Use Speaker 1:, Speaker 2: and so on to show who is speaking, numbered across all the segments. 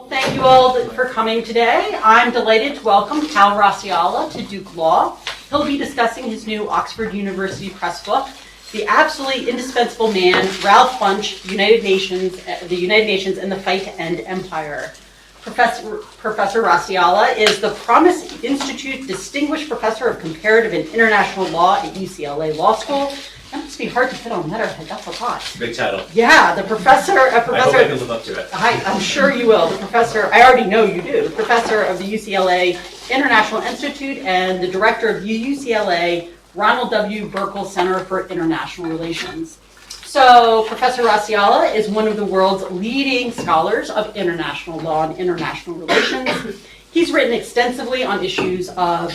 Speaker 1: Thank you all for coming today. I'm delighted to welcome Kal Raustiala to Duke Law. He'll be discussing his new Oxford University Press book, The Absolutely Indispensable Man, Ralph Bunche, the United Nations and the Fight to End Empire. Professor Raustiala is the Promise Institute Distinguished Professor of Comparative and International Law at UCLA Law School. That must be hard to fit on letterhead, that's a lot.
Speaker 2: Big title.
Speaker 1: Yeah, the professor.
Speaker 2: I hope I can live up to it.
Speaker 1: I'm sure you will. The professor, I already know you do, the professor of the UCLA International Institute and the director of UCLA Ronald W. Burkle Center for International Relations. So Professor Raustiala is one of the world's leading scholars of international law and international relations. He's written extensively on issues of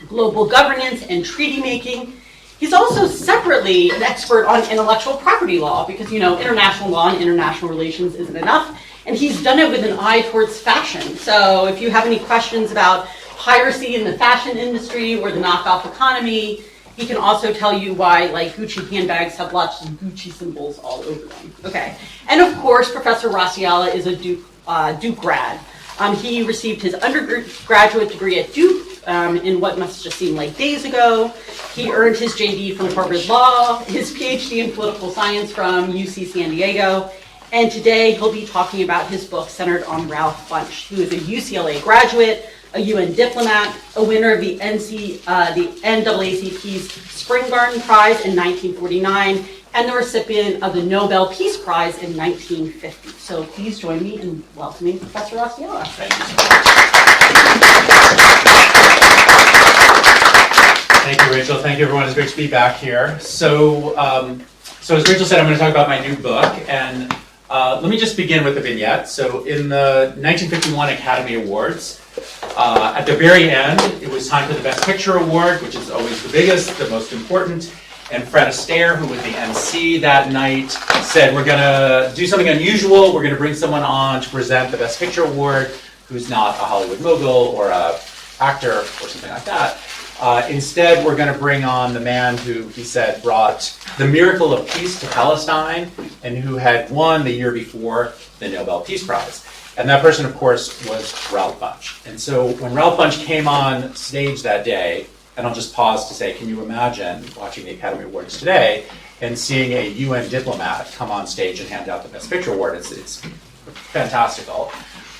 Speaker 1: global governance and treaty making. He's also separately an expert on intellectual property law because, you know, international law and international relations isn't enough. And he's done it with an eye towards fashion. So if you have any questions about piracy in the fashion industry or the knockoff economy, he can also tell you why, like, Gucci handbags have lots of Gucci symbols all over them. Okay. And of course, Professor Raustiala is a Duke grad. He received his undergraduate degree at Duke in what must just seem like days ago. He earned his JD from Harvard Law, his PhD in political science from UC San Diego, and today he'll be talking about his book centered on Ralph Bunche, who is a UCLA graduate, a UN diplomat, a winner of the NAACP's Spring Garden Prize in 1949, and the recipient of the Nobel Peace Prize in 1950. So please join me in welcoming Professor Raustiala.
Speaker 2: Thank you so much. Thank you, Rachel. Thank you, everyone. It's great to be back here. So as Rachel said, I'm going to talk about my new book, and let me just begin with the vignette. So in the 1951 Academy Awards, at the very end, it was time for the Best Picture Award, which is always the biggest, the most important. And Fred Astaire, who was the MC that night, said, we're going to do something unusual. We're going to bring someone on to present the Best Picture Award who's not a Hollywood mogul or an actor or something like that. Instead, we're going to bring on the man who, he said, brought the miracle of peace to Palestine and who had won the year before the Nobel Peace Prize. And that person, of course, was Ralph Bunche. And so when Ralph Bunche came on stage that day, and I'll just pause to say, can you imagine watching the Academy Awards today and seeing a UN diplomat come on stage and hand out the Best Picture Award? It's fantastical.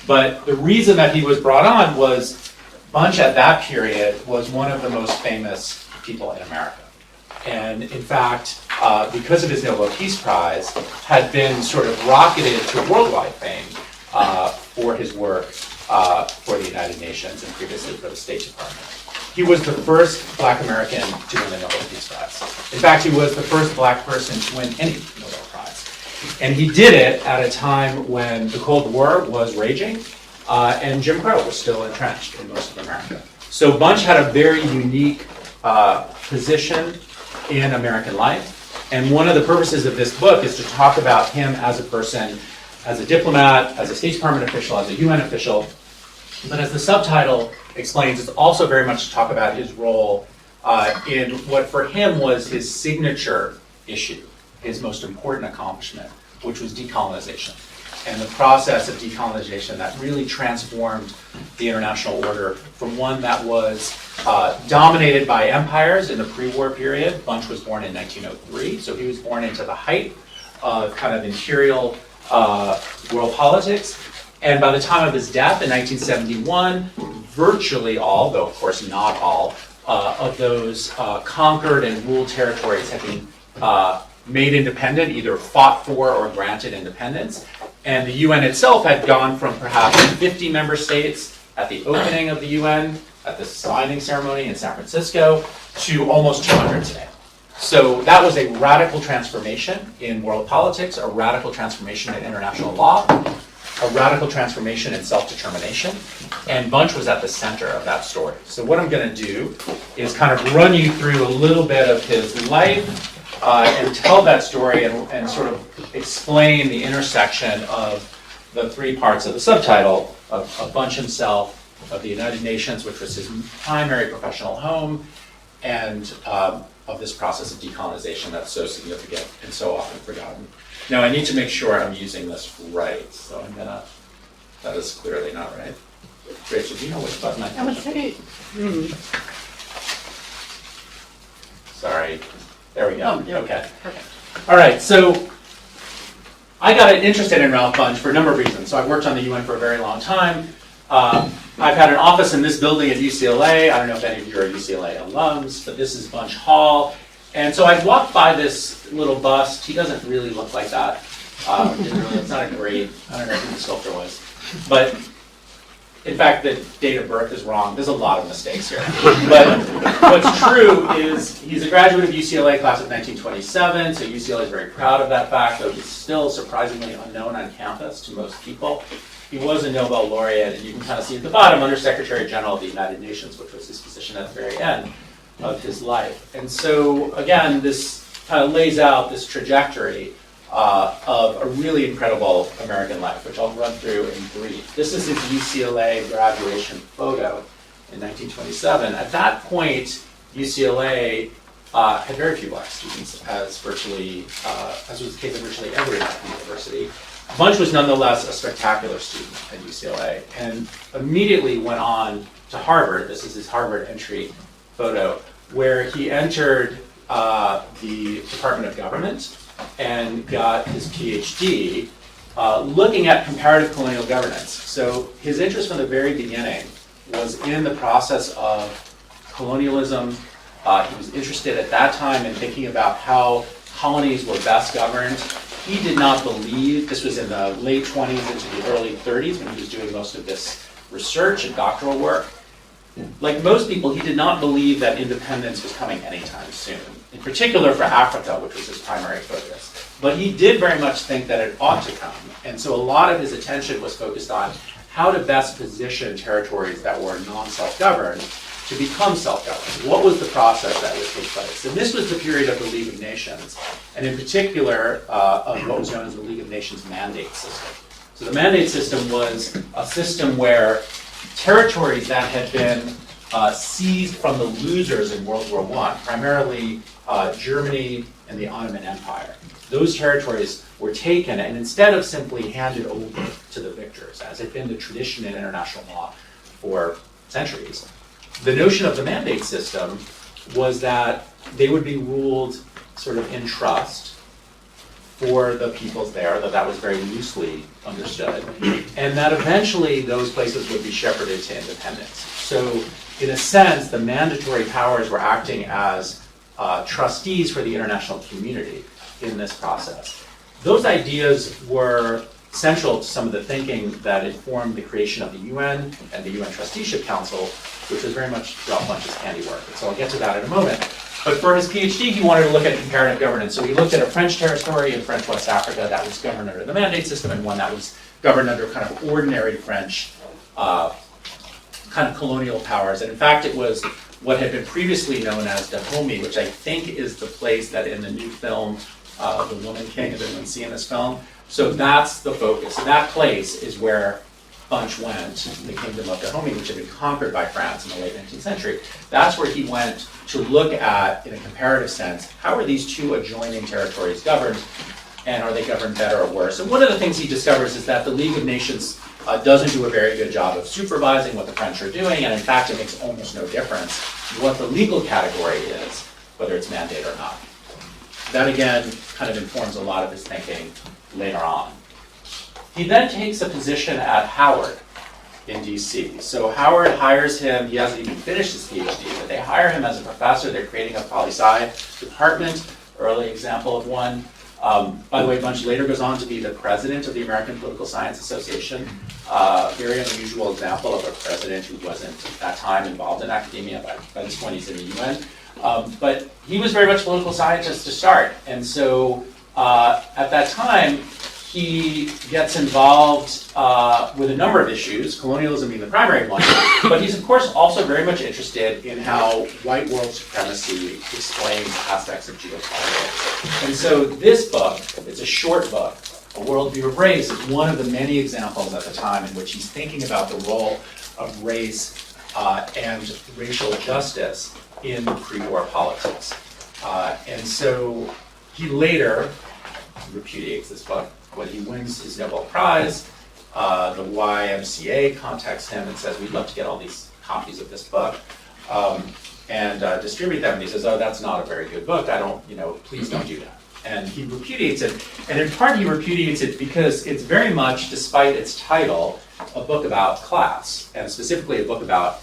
Speaker 2: But the reason that he was brought on was Bunche at that period was one of the most famous people in America. And in fact, because of his Nobel Peace Prize, had been sort of rocketed to worldwide fame for his work for the United Nations and previously for the State Department. He was the first Black American to win the Nobel Peace Prize. In fact, he was the first Black person to win any Nobel Prize. And he did it at a time when the Cold War was raging and Jim Crow was still entrenched in most of America. So Bunche had a very unique position in American life. And one of the purposes of this book is to talk about him as a person, as a diplomat, as a State Department official, as a UN official. But as the subtitle explains, it's also very much to talk about his role in what for him was his signature issue, his most important accomplishment, which was decolonization. And the process of decolonization that really transformed the international order from one that was dominated by empires in the pre-war period. Bunche was born in 1903, so he was born into the height of kind of imperial world politics. And by the time of his death in 1971, virtually all, though of course not all, of those conquered and ruled territories had been made independent, either fought for or granted independence. And the UN itself had gone from perhaps 50 member states at the opening of the UN, at the signing ceremony in San Francisco, to almost 200 today. So that was a radical transformation in world politics, a radical transformation in international law, a radical transformation in self-determination, and Bunche was at the center of that story. So what I'm going to do is kind of run you through a little bit of his life and tell that story and sort of explain the intersection of the three parts of the subtitle of Bunche himself, of the United Nations, which was his primary professional home, and of this process of decolonization that's so significant and so often forgotten. Now I need to make sure I'm using this right, so I'm gonna That is clearly not right. Rachel, do you know which button I
Speaker 1: I would
Speaker 2: pushed?
Speaker 1: say,
Speaker 2: Sorry. There we go.
Speaker 1: oh, yeah,
Speaker 2: Okay.
Speaker 1: perfect.
Speaker 2: All right, so I got interested in Ralph Bunche for a number of reasons. So I've worked on the UN for a very long time. I've had an office in this building at UCLA. I don't know if any of you are UCLA alums, but this is Bunche Hall. And so I walked by this little bust. He doesn't really look like that. It's not a great, I don't know who the sculptor was. But in fact, the date of birth is wrong. There's a lot of mistakes here. But what's true is he's a graduate of UCLA class of 1927, so UCLA is very proud of that fact, though he's still surprisingly unknown on campus to most people. He was a Nobel laureate, and you can kind of see at the bottom, Under Secretary General of the United Nations, which was his position at the very end of his life. And so, again, this kind of lays out this trajectory of a really incredible American life, which I'll run through in brief. This is his UCLA graduation photo in 1927. At that point, UCLA had very few black students, as was the case of virtually every American university. Bunche was nonetheless a spectacular student at UCLA and immediately went on to Harvard. This is his Harvard entry photo, where he entered the Department of Government and got his PhD looking at comparative colonial governance. So his interest from the very beginning was in the process of colonialism. He was interested at that time in thinking about how colonies were best governed. He did not believe, this was in the late 20s into the early 30s when he was doing most of this research and doctoral work. Like most people, he did not believe that independence was coming anytime soon, in particular for Africa, which was his primary focus. But he did very much think that it ought to come, and so a lot of his attention was focused on how to best position territories that were non-self-governed to become self-governed. What was the process that would take place? And this was the period of the League of Nations, and in particular of what was known as the League of Nations mandate system. So the mandate system was a system where territories that had been seized from the losers in World War I, primarily Germany and the Ottoman Empire. Those territories were taken and instead of simply handed over to the victors, as had been the tradition in international law for centuries, the notion of the mandate system was that they would be ruled sort of in trust for the peoples there, though that was very loosely understood, and that eventually those places would be shepherded to independence. So in a sense, the mandatory powers were acting as trustees for the international community in this process. Those ideas were central to some of the thinking that informed the creation of the UN and the UN Trusteeship Council, which was very much Ralph Bunche's handiwork. And so I'll get to that in a moment. But for his PhD, he wanted to look at comparative governance. So he looked at a French territory in French West Africa that was governed under the mandate system and one that was governed under kind of ordinary French kind of colonial powers. And in fact, it was what had been previously known as Dahomey, which I think is the place that in the new film, The Woman King, has anyone seen this film? So that's the focus. That place is where Bunche went, the kingdom of Dahomey, which had been conquered by France in the late 19th century. That's where he went to look at, in a comparative sense, how are these two adjoining territories governed, and are they governed better or worse? And one of the things he discovers is that the League of Nations doesn't do a very good job of supervising what the French are doing, and in fact it makes almost no difference what the legal category is, whether it's mandate or not. That again kind of informs a lot of his thinking later on. He then takes a position at Howard in DC. So Howard hires him, he hasn't even finished his PhD, but they hire him as a professor. They're creating a poli-sci department, early example of one. By the way, Bunche later goes on to be the president of the American Political Science Association. Very unusual example of a president who wasn't at that time involved in academia. By this point, he's in the UN. But he was very much a political scientist to start. And so at that time, he gets involved with a number of issues, colonialism being the primary one, but he's of course also very much interested in how white world supremacy explains aspects of geopolitics. And so this book, it's a short book, A Worldview of Race, is one of the many examples at the time in which he's thinking about the role of race and racial justice in pre-war politics. And so he later repudiates this book when he wins his Nobel Prize The YMCA contacts him and says, we'd love to get all these copies of this book and distribute them. And he says, oh, that's not a very good book. I don't, please don't do that. And he repudiates it. And in part, he repudiates it because it's very much, despite its title, a book about class, and specifically a book about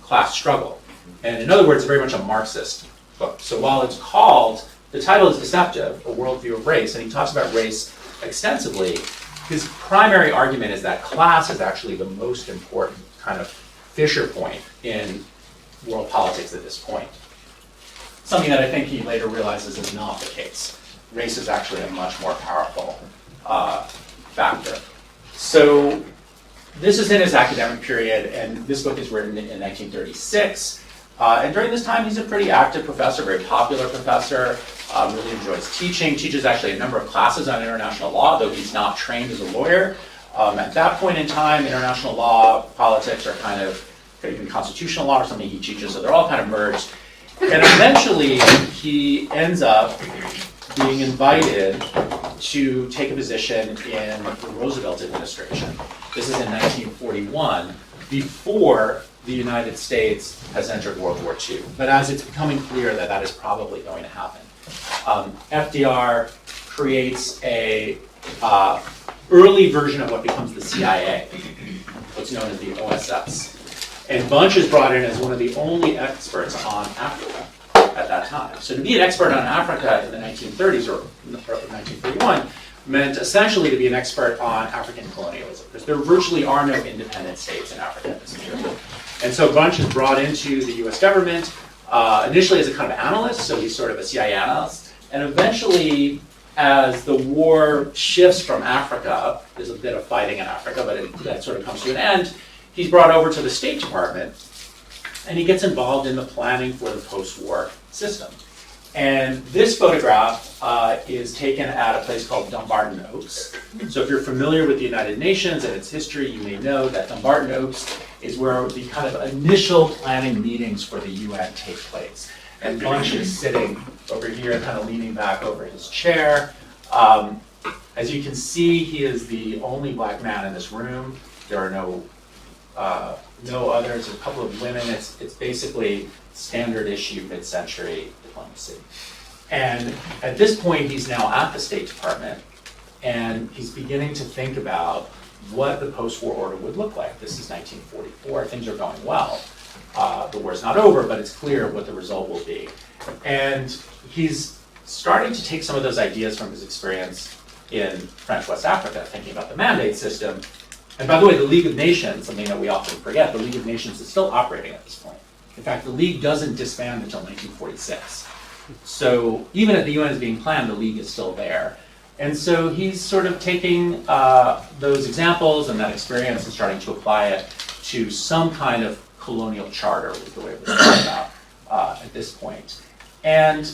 Speaker 2: class struggle. And in other words, very much a Marxist book. So while it's called, the title is deceptive, A Worldview of Race, and he talks about race extensively, his primary argument is that class is actually the most important kind of fissure point in world politics at this point. Something that I think he later realizes is not the case. Race is actually a much more powerful factor. So this is in his academic period, and this book is written in 1936. And during this time, he's a pretty active professor, very popular professor, really enjoys teaching, teaches actually a number of classes on international law, though he's not trained as a lawyer. At that point in time, international law, politics are kind of, even constitutional law or something he teaches, so they're all kind of merged. And eventually, he ends up being invited to take a position in the Roosevelt administration. This is in 1941, before the United States has entered World War II. But as it's becoming clear that that is probably going to happen, FDR creates a early version of what becomes the CIA, what's known as the OSS. And Bunche is brought in as one of the only experts on Africa at that time. So to be an expert on Africa in the 1930s or 1941 meant essentially to be an expert on African colonialism, because there virtually are no independent states in Africa at this period. And so Bunche is brought into the US government, initially as a kind of analyst, so he's sort of a CIA analyst, and eventually as the war shifts from Africa, there's a bit of fighting in Africa, but that sort of comes to an end, he's brought over to the State Department, and he gets involved in the planning for the post-war system. And this photograph is taken at a place called Dumbarton Oaks. So if you're familiar with the United Nations and its history, you may know that Dumbarton Oaks is where the kind of initial planning meetings for the UN take place. And Bunche is sitting over here, kind of leaning back over his chair. As you can see, he is the only black man in this room. There are no others, a couple of women. It's basically standard issue mid-century diplomacy. And at this point, he's now at the State Department, and he's beginning to think about what the post-war order would look like. This is 1944. Things are going well. The war's not over, but it's clear what the result will be. And he's starting to take some of those ideas from his experience in French West Africa, thinking about the mandate system. And by the way, the League of Nations, something that we often forget, the League of Nations is still operating at this point. In fact, the League doesn't disband until 1946. So even if the UN is being planned, the League is still there. And so he's sort of taking those examples and that experience and starting to apply it to some kind of colonial charter, was the way we're talking about at this point. And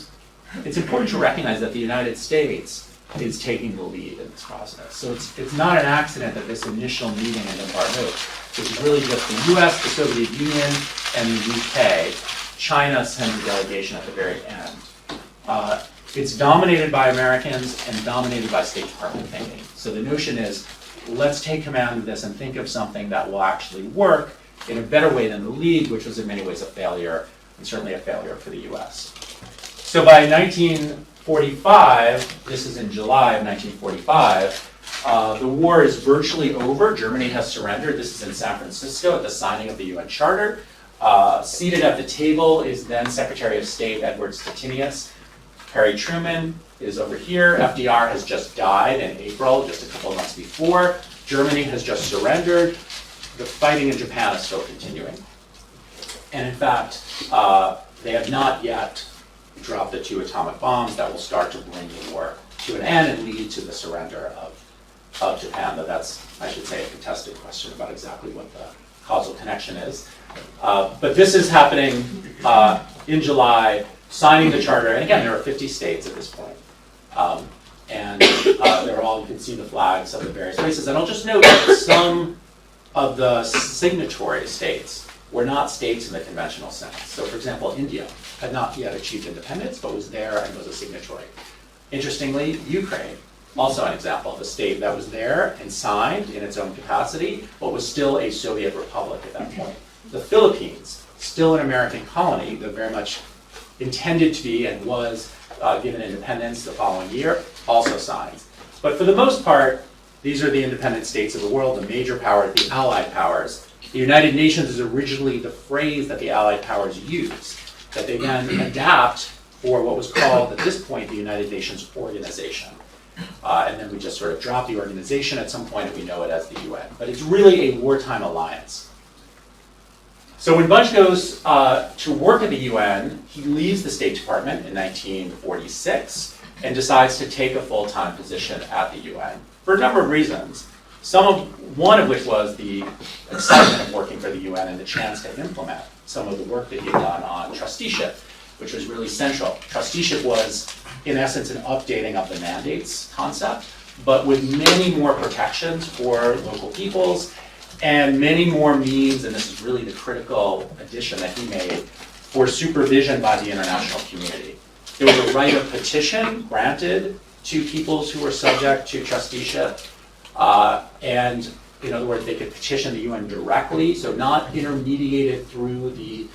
Speaker 2: it's important to recognize that the United States is taking the lead in this process. So it's not an accident that this initial meeting in Dumbarton Oaks, which is really just the US, the Soviet Union, and the UK, China sends a delegation at the very end. It's dominated by Americans and dominated by State Department thinking. So the notion is, let's take command of this and think of something that will actually work in a better way than the League, which was in many ways a failure, and certainly a failure for the US. So by 1945, this is in July of 1945, the war is virtually over. Germany has surrendered. This is in San Francisco at the signing of the UN Charter. Seated at the table is then Secretary of State Edward Stettinius. Harry Truman is over here. FDR has just died in April, just a couple of months before. Germany has just surrendered. The fighting in Japan is still continuing. And in fact, they have not yet dropped the 2 atomic bombs that will start to bring the war to an end and lead to the surrender of Japan. Though that's, I should say, a contested question about exactly what the causal connection is. But this is happening in July, signing the charter. And again, there are 50 states at this point. And they're all, you can see the flags of the various places. And I'll just note that some of the signatory states were not states in the conventional sense. So for example, India had not yet achieved independence, but was there and was a signatory. Interestingly, Ukraine also an example of a state that was there and signed in its own capacity, but was still a Soviet republic at that point. The Philippines, still an American colony, though very much intended to be and was given independence the following year, also signs. But for the most part, these are the independent states of the world, the major powers, the Allied powers. The United Nations is originally the phrase that the Allied powers used, that they then adapt for what was called, at this point, the United Nations Organization. And then we just sort of drop the organization at some point and we know it as the UN. But it's really a wartime alliance. So when Bunche goes to work at the UN, he leaves the State Department in 1946 and decides to take a full-time position at the UN for a number of reasons. One of which was the excitement of working for the UN and the chance to implement some of the work that he'd done on trusteeship, which was really central. Trusteeship was, in essence, an updating of the mandates concept, but with many more protections for local peoples and many more means, and this is really the critical addition that he made, for supervision by the international community. There was a right of petition granted to peoples who were subject to trusteeship, and in other words, they could petition the UN directly, so not intermediated through the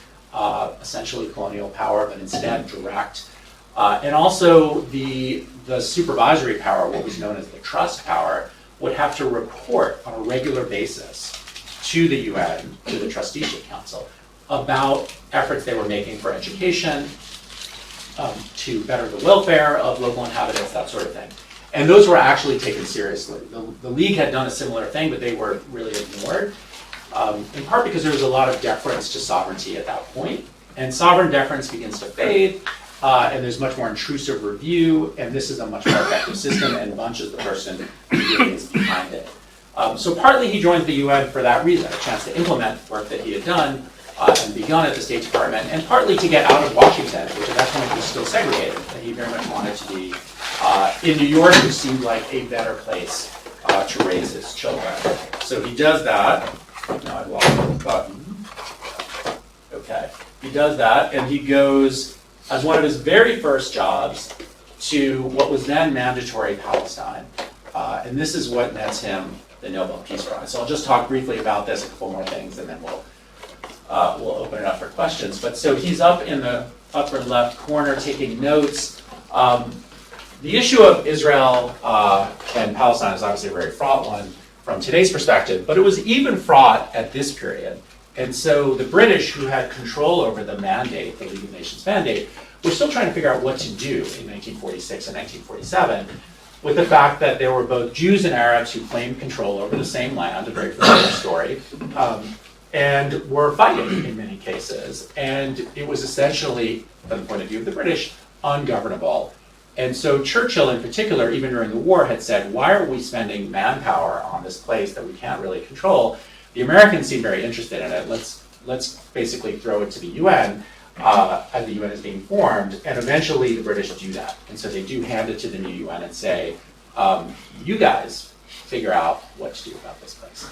Speaker 2: essentially colonial power, but instead direct. And also the supervisory power, what was known as the trust power, would have to report on a regular basis to the UN, to the Trusteeship Council, about efforts they were making for education, to better the welfare of local inhabitants, that sort of thing. And those were actually taken seriously. The League had done a similar thing, but they were really ignored, in part because there was a lot of deference to sovereignty at that point. And sovereign deference begins to fade, and there's much more intrusive review, and this is a much more effective system, and Bunche is the person who really is behind it. So partly he joined the UN for that reason, a chance to implement work that he had done and begun at the State Department, and partly to get out of Washington, which at that point was still segregated, and he very much wanted to be in New York, which seemed like a better place to raise his children. So he does that. Now I've lost the button. Okay. He does that, and he goes, as one of his very first jobs, to what was then mandatory Palestine. And this is what nets him the Nobel Peace Prize. So I'll just talk briefly about this, a couple more things, and then we'll open it up for questions. But so he's up in the upper left corner taking notes. The issue of Israel and Palestine is obviously a very fraught one from today's perspective, but it was even fraught at this period. And so the British, who had control over the mandate, the League of Nations mandate, were still trying to figure out what to do in 1946 and 1947, with the fact that there were both Jews and Arabs who claimed control over the same land, a very familiar story, and were fighting in many cases. And it was essentially, from the point of view of the British, ungovernable. And so Churchill in particular, even during the war, had said, why are we spending manpower on this place that we can't really control? The Americans seem very interested in it. Let's basically throw it to the UN as the UN is being formed, and eventually the British do that. And so they do hand it to the new UN and say, you guys figure out what to do about this place.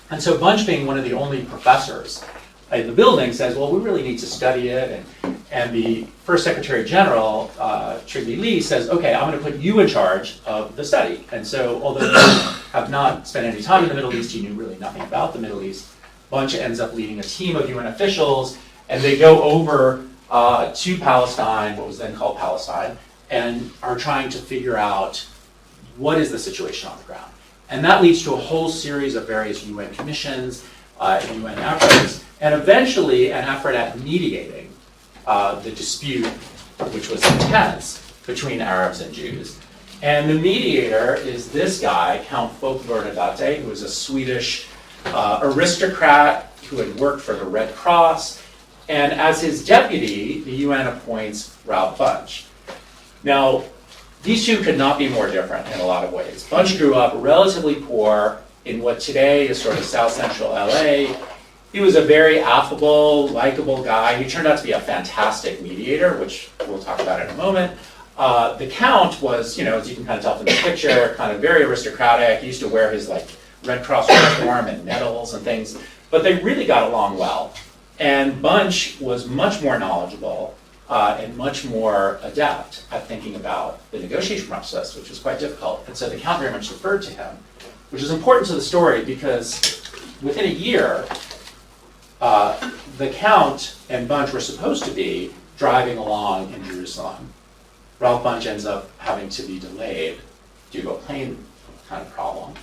Speaker 2: And so Bunche, being one of the only professors in the building, says, well, we really need to study it. And the first Secretary General, Trygve Lie, says, okay, I'm going to put you in charge of the study. And so, although you have not spent any time in the Middle East, you knew really nothing about the Middle East, Bunche ends up leading a team of UN officials, and they go over to Palestine, what was then called Palestine, and are trying to figure out what is the situation on the ground. And that leads to a whole series of various UN commissions, UN efforts, and eventually an effort at mediating the dispute, which was intense, between Arabs and Jews. And the mediator is this guy, Count Folke Bernadette, who is a Swedish aristocrat who had worked for the Red Cross. And as his deputy, the UN appoints Ralph Bunche. Now, these two could not be more different in a lot of ways. Bunche grew up relatively poor in what today is sort of South Central LA. He was a very affable, likable guy. He turned out to be a fantastic mediator, which we'll talk about in a moment. The Count was, as you can kind of tell from the picture, kind of very aristocratic. He used to wear his Red Cross uniform and medals and things, but they really got along well. And Bunche was much more knowledgeable, and much more adept at thinking about the negotiation process, which was quite difficult. And so the Count very much deferred to him, which is important to the story because within a year, the Count and Bunche were supposed to be driving along in Jerusalem. Ralph Bunche ends up having to be delayed due to a plane kind of problem.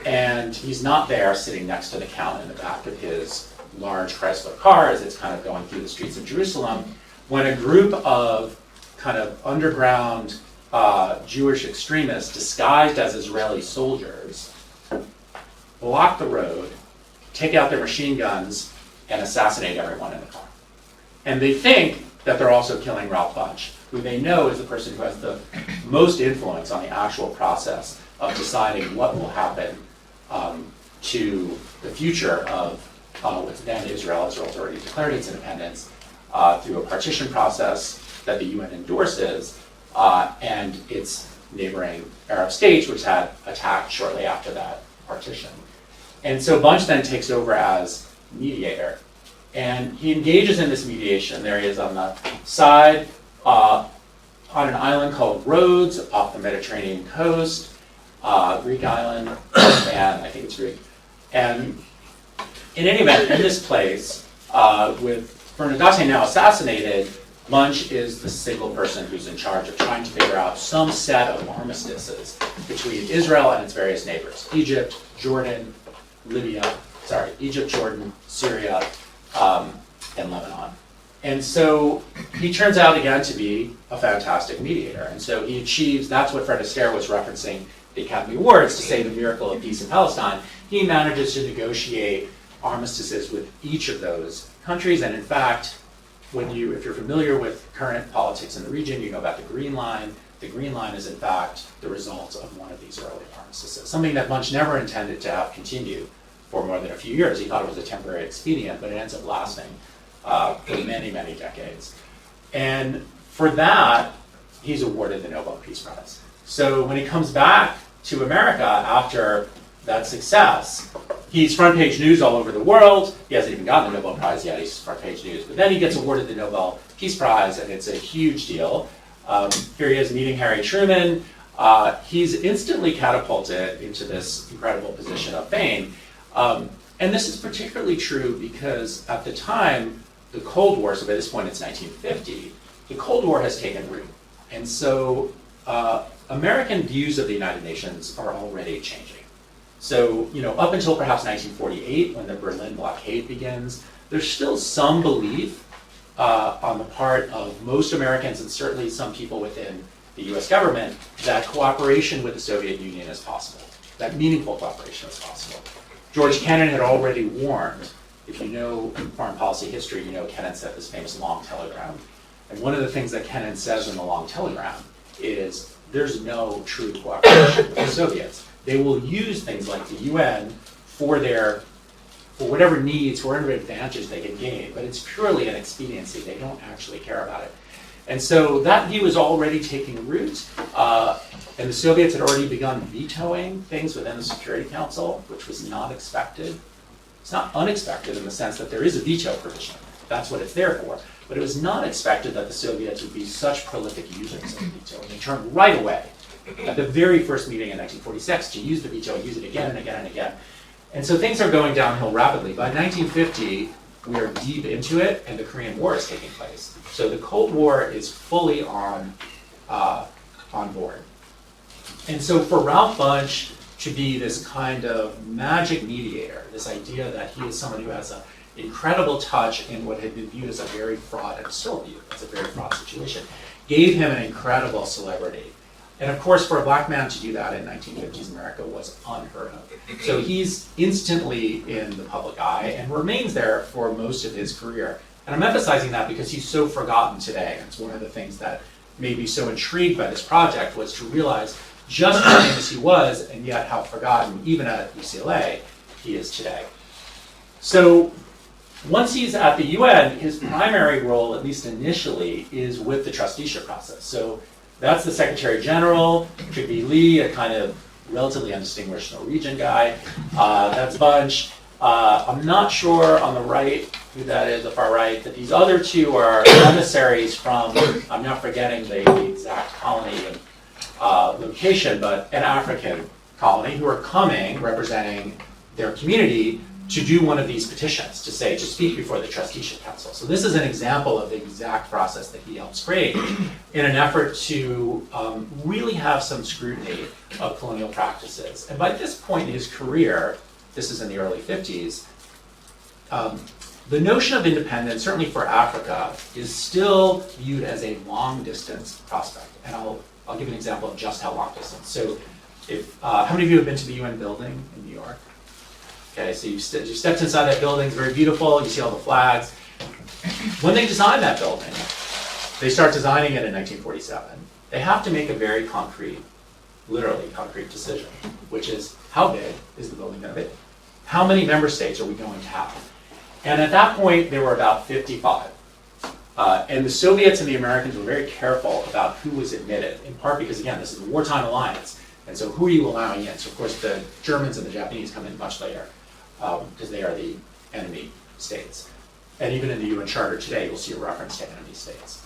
Speaker 2: And he's not there sitting next to the Count in the back of his large Chrysler car as it's kind of going through the streets of Jerusalem, when a group of kind of underground Jewish extremists disguised as Israeli soldiers block the road, take out their machine guns, and assassinate everyone in the car. And they think that they're also killing Ralph Bunche, who they know is the person who has the most influence on the actual process of deciding what will happen to the future of what's then Israel. Israel's already declared its independence through a partition process that the UN endorses, and its neighboring Arab states, which had attacked shortly after that partition. And so Bunche then takes over as mediator. And he engages in this mediation. There he is on the side, on an island called Rhodes, off the Mediterranean coast, Greek island, and I think it's Greek. And in any event, in this place, with Bernadette now assassinated, Bunche is the single person who's in charge of trying to figure out some set of armistices between Israel and its various neighbors: Egypt, Jordan, Syria, and Lebanon. And so he turns out again to be a fantastic mediator. And so he achieves, that's what Fred Astaire was referencing the Academy Awards to say the miracle of peace in Palestine. He manages to negotiate armistices with each of those countries. And in fact, if you're familiar with current politics in the region, you know about the Green Line. The Green Line is in fact the result of one of these early armistices, something that Bunche never intended to have continue for more than a few years. He thought it was a temporary expedient, but it ends up lasting for many, many decades. And for that, he's awarded the Nobel Peace Prize. So when he comes back to America after that success, he's front page news all over the world. He hasn't even gotten the Nobel Prize yet, he's front page news. But then he gets awarded the Nobel Peace Prize, and it's a huge deal. Here he is meeting Harry Truman. He's instantly catapulted into this incredible position of fame. And this is particularly true because at the time, the Cold War, so by this point it's 1950, the Cold War has taken root. And so American views of the United Nations are already changing. So, up until perhaps 1948, when the Berlin blockade begins, there's still some belief on the part of most Americans and certainly some people within the US government that cooperation with the Soviet Union is possible, that meaningful cooperation is possible. George Kennan had already warned. If you know foreign policy history, you know Kennan said this famous long telegram. And one of the things that Kennan says in the long telegram is there's no true cooperation with the Soviets. They will use things like the UN for whatever needs, for whatever advantage they can gain, but it's purely an expediency. They don't actually care about it. And so that view is already taking root, and the Soviets had already begun vetoing things within the Security Council, which was not expected. It's not unexpected in the sense that there is a veto provision. That's what it's there for. But it was not expected that the Soviets would be such prolific users of the veto. And they turned right away at the very first meeting in 1946 to use the veto and use it again and again and again. And so things are going downhill rapidly. By 1950, we are deep into it, and the Korean War is taking place. So the Cold War is fully on board. And so for Ralph Bunche to be this kind of magic mediator, this idea that he is someone who has an incredible touch in what had been viewed as a very fraught, and still viewed as a very fraught situation, gave him an incredible celebrity. And of course, for a black man to do that in 1950s America was unheard of. So he's instantly in the public eye and remains there for most of his career. And I'm emphasizing that because he's so forgotten today. And it's one of the things that made me so intrigued by this project was to realize just how famous he was and yet how forgotten, even at UCLA, he is today. So once he's at the UN, his primary role, at least initially, is with the trusteeship process. So that's the Secretary General, could be Lee, a kind of relatively undistinguished Norwegian guy. That's Bunche. I'm not sure on the right who that is, the far right, that these other two are emissaries from, I'm not forgetting the exact colony and location, but an African colony who are coming, representing their community, to do one of these petitions, to speak before the trusteeship council. So this is an example of the exact process that he helps create in an effort to really have some scrutiny of colonial practices. And by this point in his career, this is in the early 50s, the notion of independence, certainly for Africa, is still viewed as a long distance prospect. And I'll give you an example of just how long distance. So how many of you have been to the UN building in New York? Okay, so you stepped inside that building, it's very beautiful, you see all the flags. When they design that building, they start designing it in 1947, they have to make a very concrete, literally concrete decision, which is how big is the building going to be? How many member states are we going to have? And at that point, there were about 55. And the Soviets and the Americans were very careful about who was admitted, in part because, again, this is a wartime alliance. And so who are you allowing in? So, of course, the Germans and the Japanese come in much later because they are the enemy states. And even in the UN Charter today, you'll see a reference to enemy states.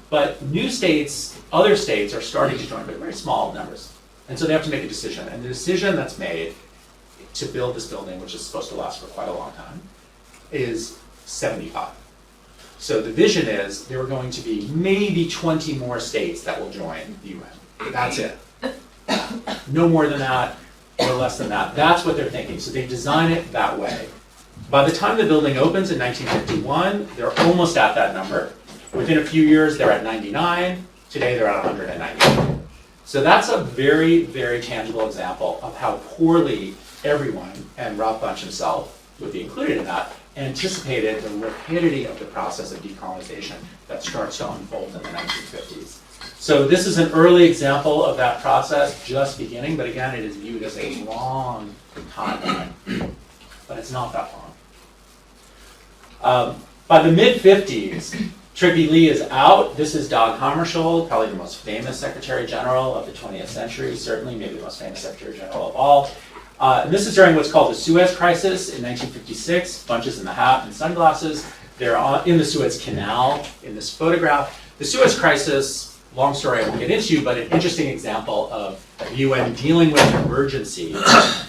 Speaker 2: But new states, other states are starting to join, but very small numbers. And so they have to make a decision. And the decision that's made to build this building, which is supposed to last for quite a long time, is 75. So the vision is there are going to be maybe 20 more states that will join the UN. That's it. No more than that, or less than that. That's what they're thinking. So they design it that way. By the time the building opens in 1951, they're almost at that number. Within a few years, they're at 99. Today, they're at 190. So that's a very, very tangible example of how poorly everyone, and Ralph Bunche himself would be included in that, anticipated the rapidity of the process of decolonization that starts to unfold in the 1950s. So this is an early example of that process just beginning, but again, it is viewed as a long timeline, but it's not that long. By the mid-50s, Trygve Lie is out. This is Dag Hammarskjöld, probably the most famous Secretary General of the 20th century, certainly maybe the most famous Secretary General of all. And this is during what's called the Suez Crisis in 1956. Bunches in the hat and sunglasses. They're in the Suez Canal in this photograph. The Suez Crisis, long story I won't get into, but an interesting example of the UN dealing with an emergency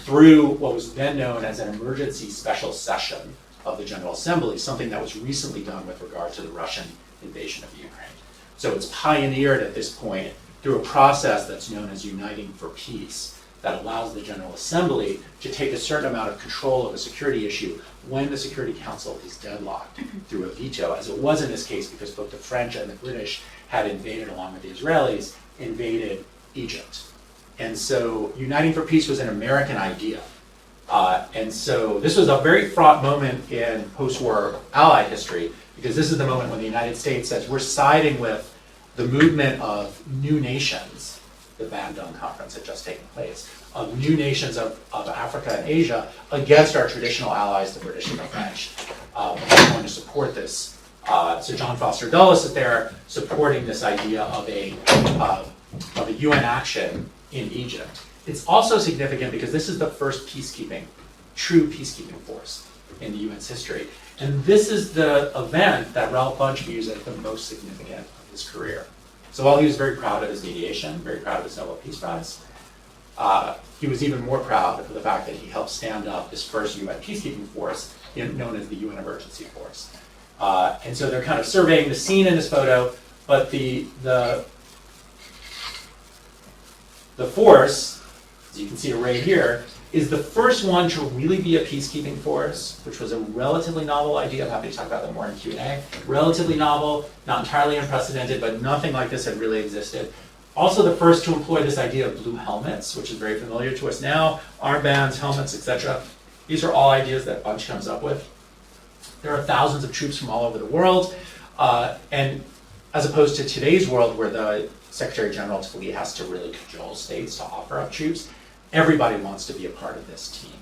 Speaker 2: through what was then known as an emergency special session of the General Assembly, something that was recently done with regard to the Russian invasion of Ukraine. So it's pioneered at this point through a process that's known as Uniting for Peace, that allows the General Assembly to take a certain amount of control of a security issue when the Security Council is deadlocked through a veto, as it was in this case because both the French and the British had invaded, along with the Israelis, invaded Egypt. And so Uniting for Peace was an American idea. And so this was a very fraught moment in post-war Allied history, because this is the moment when the United States says we're siding with the movement of new nations. The Bandung Conference had just taken place, of new nations of Africa and Asia against our traditional allies, the British and the French. We're going to support this. So John Foster Dulles is there supporting this idea of a UN action in Egypt. It's also significant because this is the first true peacekeeping force in the UN's history. And this is the event that Ralph Bunche views as the most significant of his career. So while he was very proud of his mediation, very proud of his Nobel Peace Prize, he was even more proud of the fact that he helped stand up this first UN peacekeeping force known as the UN Emergency Force. And so they're kind of surveying the scene in this photo, but the force, as you can see arrayed here, is the first one to really be a peacekeeping force, which was a relatively novel idea. I'm happy to talk about that more in Q&A. Relatively novel, not entirely unprecedented, but nothing like this had really existed. Also the first to employ this idea of blue helmets, which is very familiar to us now, armbands, helmets, etc. These are all ideas that Bunche comes up with. There are thousands of troops from all over the world, and as opposed to today's world where the Secretary General typically has to really cajole states to offer up troops, everybody wants to be a part of this team.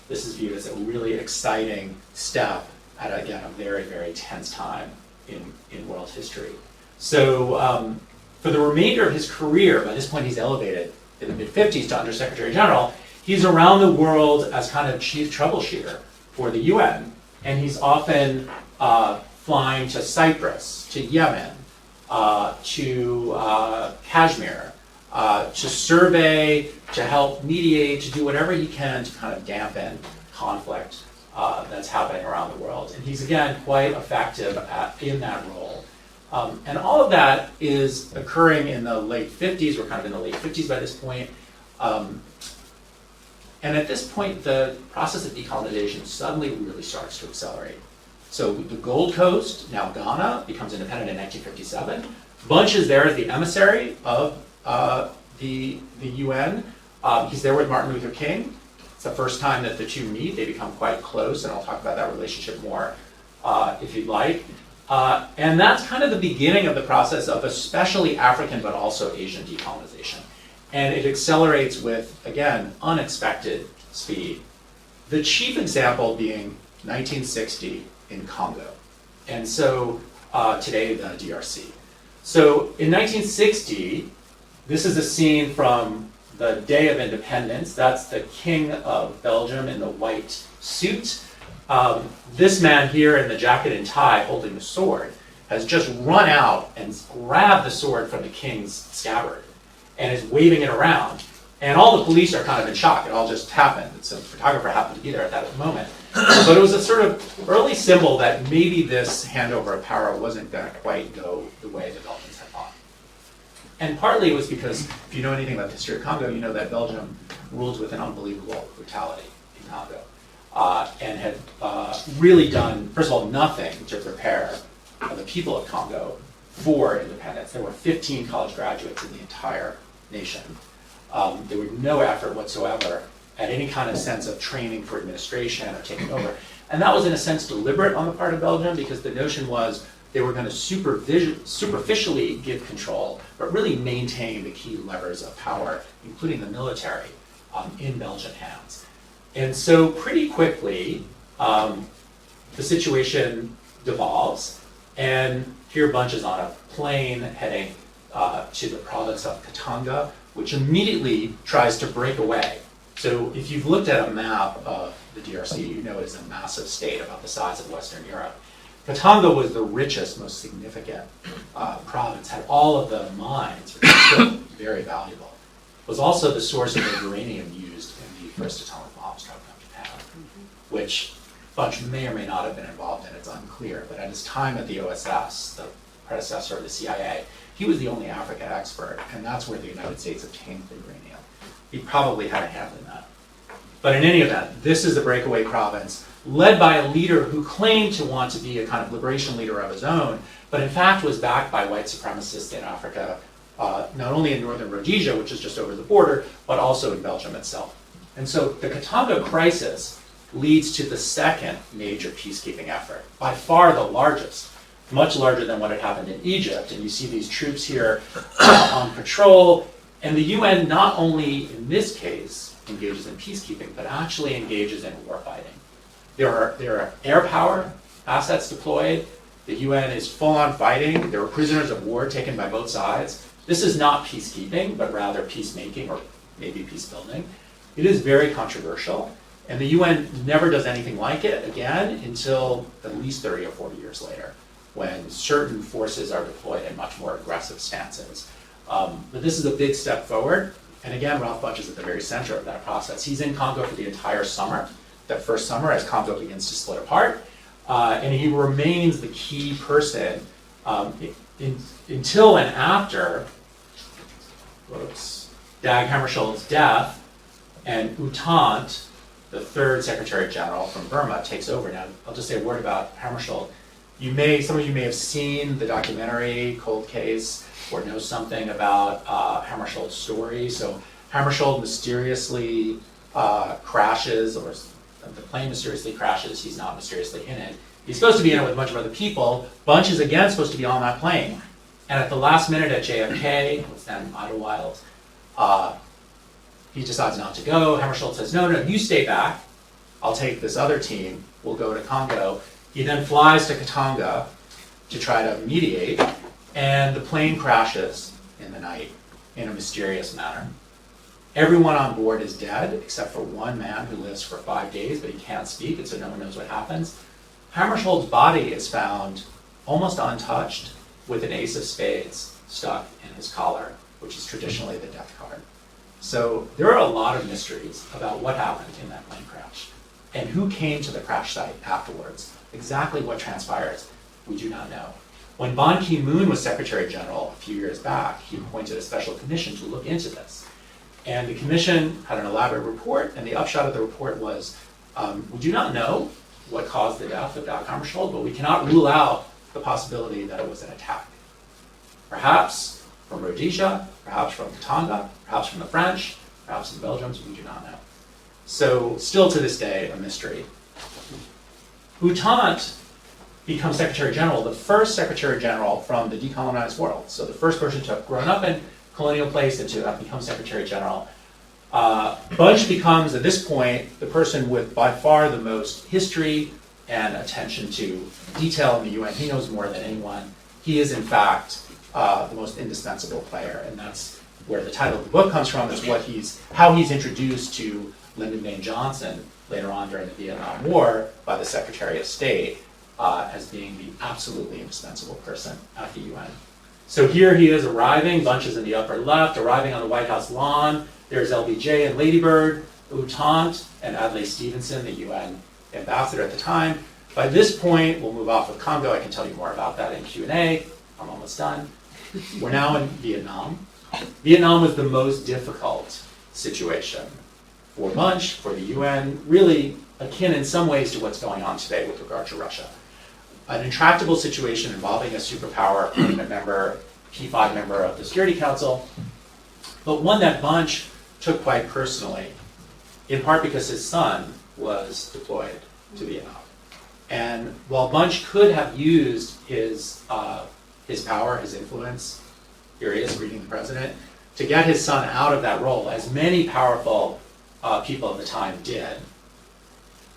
Speaker 2: This is viewed as a really exciting step at, again, a very, very tense time in world history. So for the remainder of his career, by this point he's elevated in the mid-50s to Undersecretary General, he's around the world as kind of chief troubleshooter for the UN And he's often flying to Cyprus, to Yemen, to Kashmir, to survey, to help mediate, to do whatever he can to kind of dampen conflict that's happening around the world. And he's, again, quite effective in that role. And all of that is occurring in the late 50s. We're kind of in the late 50s by this point. And at this point, the process of decolonization suddenly really starts to accelerate. So the Gold Coast, now Ghana, becomes independent in 1957. Bunche is there as the emissary of the UN. He's there with Martin Luther King. It's the first time that the two meet. They become quite close, and I'll talk about that relationship more if you'd like. And that's kind of the beginning of the process of especially African but also Asian decolonization. And it accelerates with, again, unexpected speed. The chief example being 1960 in Congo. And so today, the DRC. So in 1960, this is a scene from the Day of Independence. That's the King of Belgium in the white suit. This man here in the jacket and tie holding the sword has just run out and grabbed the sword from the king's scabbard and is waving it around. And all the police are kind of in shock. It all just happened. So the photographer happened to be there at that moment. But it was a sort of early symbol that maybe this handover of power wasn't going to quite go the way the Belgians had thought. And partly it was because, if you know anything about the history of Congo, you know that Belgium ruled with an unbelievable brutality in Congo. And had really done, first of all, nothing to prepare the people of Congo for independence. There were 15 college graduates in the entire nation. There was no effort whatsoever at any kind of sense of training for administration or taking over. And that was in a sense deliberate on the part of Belgium, because the notion was they were going to superficially give control, but really maintain the key levers of power, including the military, in Belgian hands. And so pretty quickly, the situation devolves, and here Bunche is on a plane heading to the province of Katanga, which immediately tries to break away. So if you've looked at a map of the DRC, you know it is a massive state about the size of Western Europe. Katanga was the richest, most significant province, had all of the mines, which are still very valuable. Was also the source of the uranium used in the first atomic bombs dropped on Japan, which Bunche may or may not have been involved in, it's unclear. But at his time at the OSS, the predecessor of the CIA, he was the only African expert, and that's where the United States obtained the uranium. He probably had a hand in that. But in any event, this is a breakaway province led by a leader who claimed to want to be a kind of liberation leader of his own, but in fact was backed by white supremacists in Africa, not only in northern Rhodesia, which is just over the border, but also in Belgium itself. And so the Katanga crisis leads to the second major peacekeeping effort, by far the largest, much larger than what had happened in Egypt. And you see these troops here on patrol. And the UN not only, in this case, engages in peacekeeping, but actually engages in warfighting. There are air power assets deployed. The UN is full-on fighting. There are prisoners of war taken by both sides. This is not peacekeeping, but rather peacemaking, or maybe peace building. It is very controversial. And the UN never does anything like it again until at least 30 or 40 years later, when certain forces are deployed in much more aggressive stances. But this is a big step forward. And again, Ralph Bunche is at the very center of that process. He's in Congo for the entire summer, that first summer, as Congo begins to split apart. And he remains the key person until and after Dag Hammarskjöld's death, and U Thant, the third Secretary General from Burma, takes over. Now, I'll just say a word about Hammarskjöld. Some of you may have seen the documentary Cold Case, or know something about Hammarskjöld's story. So Hammarskjöld mysteriously crashes, or the plane mysteriously crashes. He's not mysteriously in it. He's supposed to be in it with a bunch of other people. Bunche is again supposed to be on that plane. And at the last minute at JFK, what's then Idlewild, he decides not to go. Hammarskjöld says, no, you stay back. I'll take this other team. We'll go to Congo. He then flies to Katanga to try to mediate. And the plane crashes in the night in a mysterious manner. Everyone on board is dead, except for one man who lives for 5 days, but he can't speak, and so no one knows what happens. Hammarskjöld's body is found almost untouched with an ace of spades stuck in his collar, which is traditionally the death card. So there are a lot of mysteries about what happened in that plane crash and who came to the crash site afterwards. Exactly what transpires, we do not know. When Ban Ki-moon was Secretary General a few years back, he appointed a special commission to look into this. And the commission had an elaborate report, and the upshot of the report was, we do not know what caused the death of Dag Hammarskjöld, but we cannot rule out the possibility that it was an attack. Perhaps from Rhodesia, perhaps from Tonga, perhaps from the French, perhaps from the Belgians, we do not know. So still to this day, a mystery. U Thant becomes Secretary General, the first Secretary General from the decolonized world. So the first person to have grown up in colonial place and to have become Secretary General. Bunche becomes, at this point, the person with by far the most history and attention to detail in the UN. He knows more than anyone. He is, in fact, the most indispensable player, and that's where the title of the book comes from, is how he's introduced to Lyndon Baines Johnson later on during the Vietnam War by the Secretary of State as being the absolutely indispensable person at the UN. So here he is arriving, Bunche is in the upper left, arriving on the White House lawn. There's LBJ and Lady Bird, U Thant, and Adlai Stevenson, the UN ambassador at the time. By this point, we'll move off of Congo. I can tell you more about that in Q&A. I'm almost done. We're now in Vietnam. Vietnam was the most difficult situation for Bunche, for the UN, really akin in some ways to what's going on today with regard to Russia. An intractable situation involving a superpower permanent member, P5 member of the Security Council, but one that Bunche took quite personally, in part because his son was deployed to Vietnam. And while Bunche could have used his power, his influence, here he is reading the president, to get his son out of that role, as many powerful people of the time did.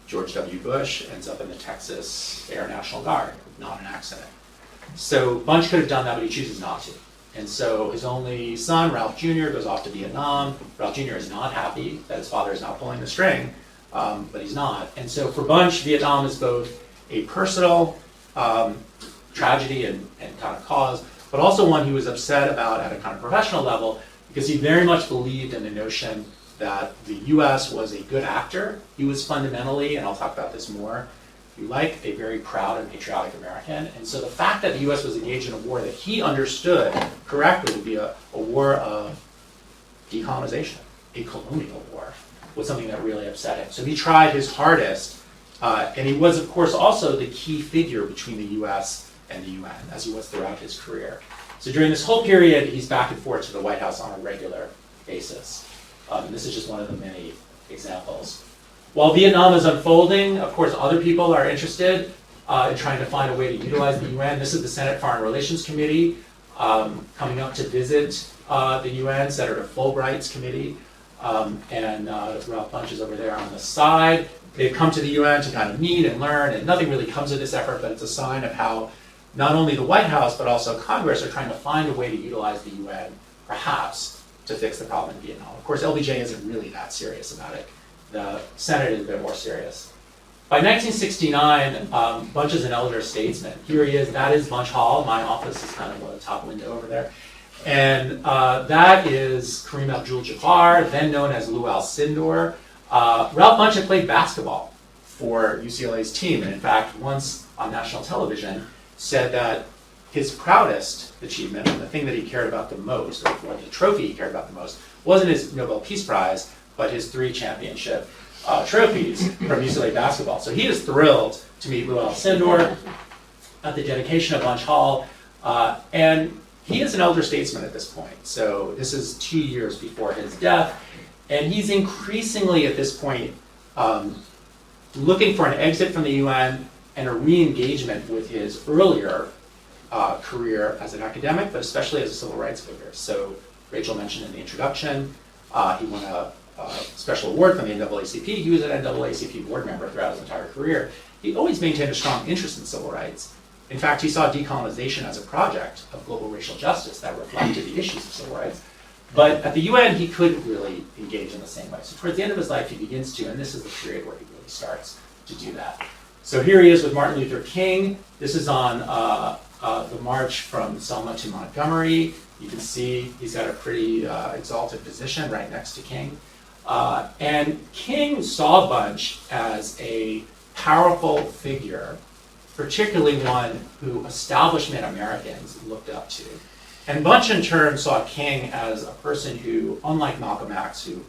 Speaker 2: George W. Bush ends up in the Texas Air National Guard, not an accident. So Bunche could have done that, but he chooses not to. And so his only son, Ralph Jr., goes off to Vietnam. Ralph Jr. is not happy that his father is not pulling the string, but he's not. And so for Bunche, Vietnam is both a personal tragedy and kind of cause, but also one he was upset about at a kind of professional level, because he very much believed in the notion that the U.S. was a good actor. He was fundamentally, and I'll talk about this more, if you like, a very proud and patriotic American. And so the fact that the U.S. was engaged in a war that he understood correctly would be a war of decolonization, a colonial war, was something that really upset him. So he tried his hardest, and he was, of course, also the key figure between the U.S. and the UN, as he was throughout his career. So during this whole period, he's back and forth to the White House on a regular basis. And this is just one of the many examples. While Vietnam is unfolding, of course, other people are interested in trying to find a way to utilize the UN. This is the Senate Foreign Relations Committee coming up to visit the UN, Senator Fulbright's committee, and Ralph Bunche is over there on the side. They've come to the UN to kind of meet and learn, and nothing really comes of this effort, but it's a sign of how not only the White House, but also Congress are trying to find a way to utilize the UN, perhaps, to fix the problem in Vietnam. Of course, LBJ isn't really that serious about it. The Senate is a bit more serious. By 1969, Bunche is an elder statesman. Here he is, that is Bunche Hall. My office is kind of on the top window over there. And that is Kareem Abdul-Jabbar, then known as Lou Alcindor. Ralph Bunche had played basketball for UCLA's team, and in fact, once on national television, said that his proudest achievement, and the thing that he cared about the most, or the trophy he cared about the most, wasn't his Nobel Peace Prize, but his 3 championship trophies from UCLA basketball. So he is thrilled to meet Lou Alcindor at the dedication of Bunche Hall, and he is an elder statesman at this point. So this is 2 years before his death, and he's increasingly at this point looking for an exit from the UN and a re-engagement with his earlier career as an academic, but especially as a civil rights figure. So Rachel mentioned in the introduction, he won a special award from the NAACP. He was an NAACP board member throughout his entire career. He always maintained a strong interest in civil rights. In fact, he saw decolonization as a project of global racial justice that reflected the issues of civil rights. But at the UN, he couldn't really engage in the same way. So towards the end of his life, he begins to, and this is the period where he really starts to do that. So here he is with Martin Luther King. This is on the march from Selma to Montgomery. You can see he's got a pretty exalted position right next to King. And King saw Bunche as a powerful figure, particularly one who establishment Americans looked up to. And Bunche in turn saw King as a person who, unlike Malcolm X, who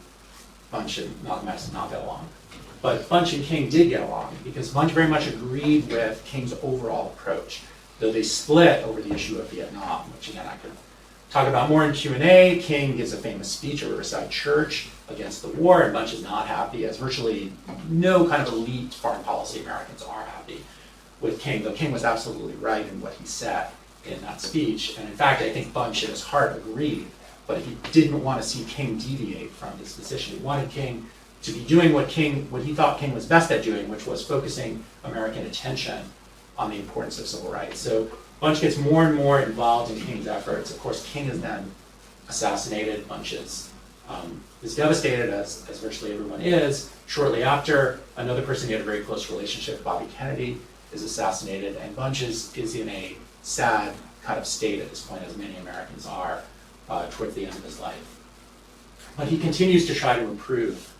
Speaker 2: Bunche and Malcolm X did not get along, but Bunche and King did get along because Bunche very much agreed with King's overall approach, though they split over the issue of Vietnam, which again I could talk about more in Q&A. King gives a famous speech at Riverside Church against the war, and Bunche is not happy, as virtually no kind of elite foreign policy Americans are happy with King, though King was absolutely right in what he said in that speech. And in fact, I think Bunche in his heart agreed, but he didn't want to see King deviate from his position. He wanted King to be doing what he thought King was best at doing, which was focusing American attention on the importance of civil rights. So Bunche gets more and more involved in King's efforts. Of course, King is then assassinated. Bunche is devastated, as virtually everyone is. Shortly after, another person he had a very close relationship, Bobby Kennedy, is assassinated, and Bunche is in a sad kind of state at this point, as many Americans are, towards the end of his life. But he continues to try to improve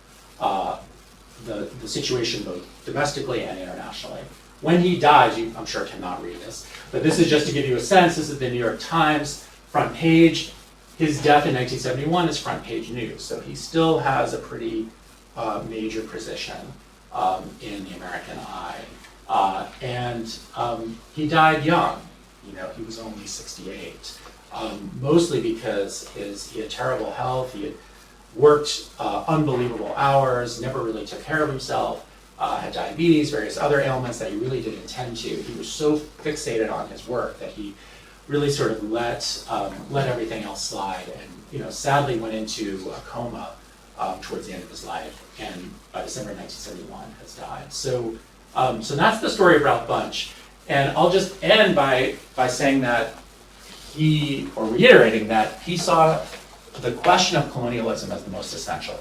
Speaker 2: the situation both domestically and internationally. When he dies, I'm sure cannot read this, but this is just to give you a sense. This is the New York Times front page. His death in 1971 is front page news, so he still has a pretty major position in the American eye. And he died young. He was only 68, mostly because he had terrible health. He had worked unbelievable hours, never really took care of himself, had diabetes, various other ailments that he really didn't tend to. He was so fixated on his work that he really sort of let everything else slide, and sadly went into a coma towards the end of his life, and by December 1971 has died. So that's the story of Ralph Bunche, and I'll just end by saying that reiterating that he saw the question of colonialism as the most essential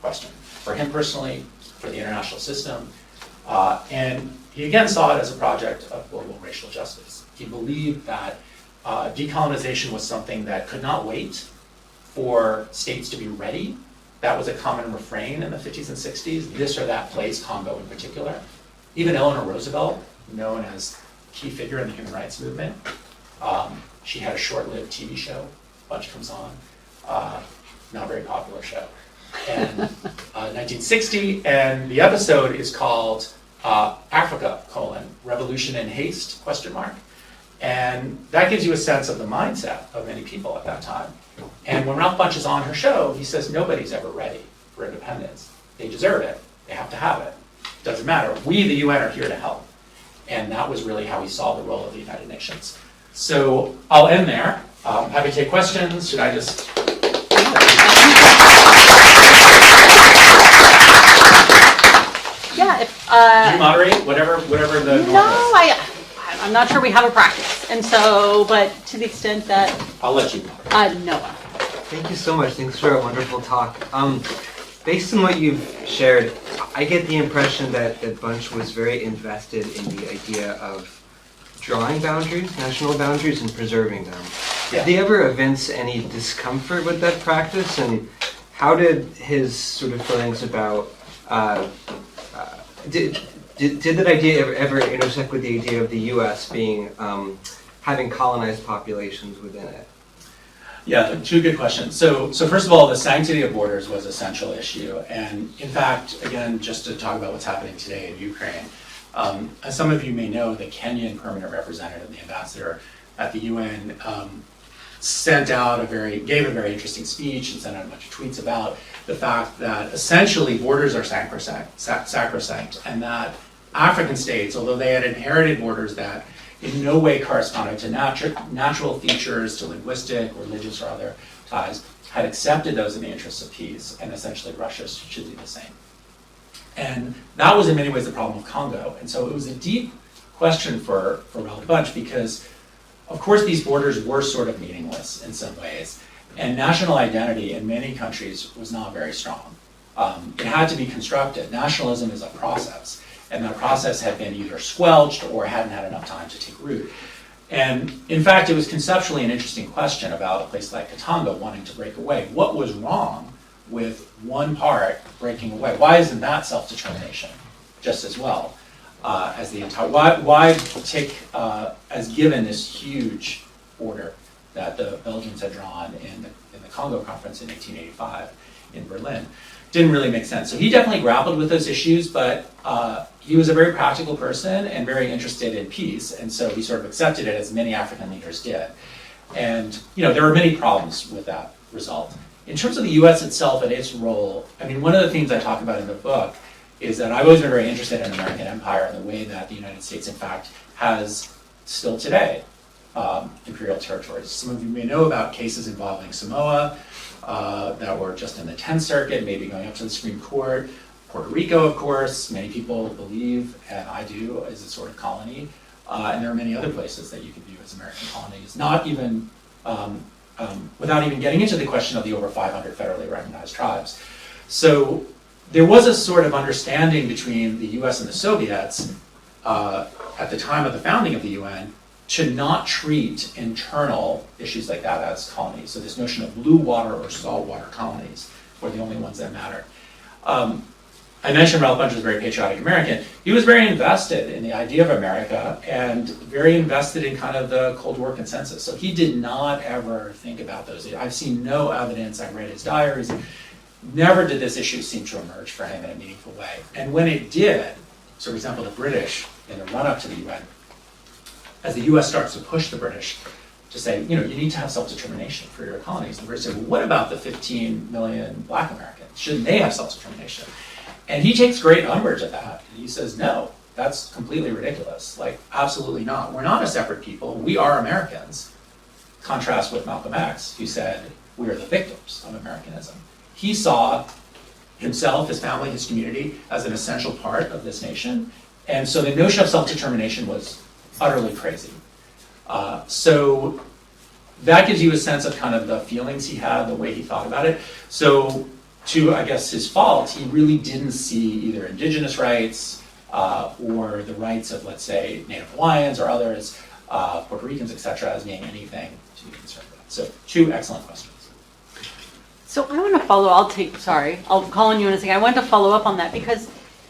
Speaker 2: question for him personally, for the international system, and he again saw it as a project of global racial justice. He believed that decolonization was something that could not wait for states to be ready. That was a common refrain in the 50s and 60s, this or that place, Congo in particular. Even Eleanor Roosevelt, known as a key figure in the human rights movement, she had a short-lived TV show, Bunche Comes On, not a very popular show, and 1960, and the episode is called Africa, Revolution in Haste, ? And that gives you a sense of the mindset of many people at that time. And when Ralph Bunche is on her show, he says nobody's ever ready for independence. They deserve it. They have to have it. Doesn't matter. We, the UN, are here to help. And that was really how he saw the role of the United Nations. So I'll end there. Happy to take questions. Should I just...
Speaker 1: Yeah,
Speaker 2: Do you moderate? Whatever the norm
Speaker 1: no,
Speaker 2: is.
Speaker 1: I'm not sure we have a practice, and so, but to the extent that,
Speaker 2: I'll let you moderate.
Speaker 1: Noah.
Speaker 3: Thank you so much. Thanks for a wonderful talk. Based on what you've shared, I get the impression that Bunche was very invested in the idea of drawing boundaries, national boundaries, and preserving them.
Speaker 2: Yeah.
Speaker 3: Did he ever evince any discomfort with that practice, and how did his sort of feelings about did that idea ever intersect with the idea of the U.S. being having colonized populations within it?
Speaker 2: Yeah, two good questions. So first of all, the sanctity of borders was a central issue, and in fact, again, just to talk about what's happening today in Ukraine, as some of you may know, the Kenyan permanent representative, the ambassador at the UN, gave a very interesting speech and sent out a bunch of tweets about the fact that essentially borders are sacrosanct, and that African states, although they had inherited borders that in no way corresponded to natural features, to linguistic, religious, or other ties, had accepted those in the interests of peace, and essentially Russia should do the same. And that was in many ways the problem of Congo. And so it was a deep question for Ralph Bunche, because of course these borders were sort of meaningless in some ways, and national identity in many countries was not very strong. It had to be constructed. Nationalism is a process. and that process had been either squelched or hadn't had enough time to take root. And in fact, it was conceptually an interesting question about a place like Katanga wanting to break away. What was wrong with one part breaking away? Why isn't that self-determination just as well as the entire? Why take as given this huge order that the Belgians had drawn in the Congo conference in 1885 in Berlin? Didn't really make sense. So he definitely grappled with those issues, but he was a very practical person and very interested in peace, and so he sort of accepted it, as many African leaders did. And there were many problems with that result. In terms of the U.S. itself and its role, I mean, one of the themes I talk about in the book is that I've always been very interested in American empire and the way that the United States, in fact, has still today imperial territories. Some of you may know about cases involving Samoa that were just in the 10th Circuit, maybe going up to the Supreme Court. Puerto Rico, of course, many people believe, and I do, is a sort of colony. And there are many other places that you could view as American colonies, not even, without even getting into the question of the over 500 federally recognized tribes. So there was a sort of understanding between the US and the Soviets at the time of the founding of the UN to not treat internal issues like that as colonies. So this notion of blue water or saltwater colonies were the only ones that mattered. I mentioned Ralph Bunche was a very patriotic American. He was very invested in the idea of America and very invested in kind of the Cold War consensus. So he did not ever think about those. I've seen no evidence, I read his diaries, never did this issue seem to emerge for him in a meaningful way. And when it did, so for example, the British in the run-up to the UN, as the US starts to push the British to say, you need to have self-determination for your colonies, the British say, well, what about the 15 million Black Americans? Shouldn't they have self-determination? And he takes great umbrage at that. And he says, no, that's completely ridiculous. Like, absolutely not. We're not a separate people. We are Americans. Contrast with Malcolm X, who said, we are the victims of Americanism. He saw himself, his family, his community as an essential part of this nation. And so the notion of self-determination was utterly crazy. So that gives you a sense of kind of the feelings he had, the way he thought about it. So to, I guess, his fault, he really didn't see either indigenous rights or the rights of, let's say, Native Hawaiians or others, Puerto Ricans, etc., as being anything to be concerned with. So two excellent questions.
Speaker 1: So I want to follow, I'll call on you in a second. I want to follow up on that because,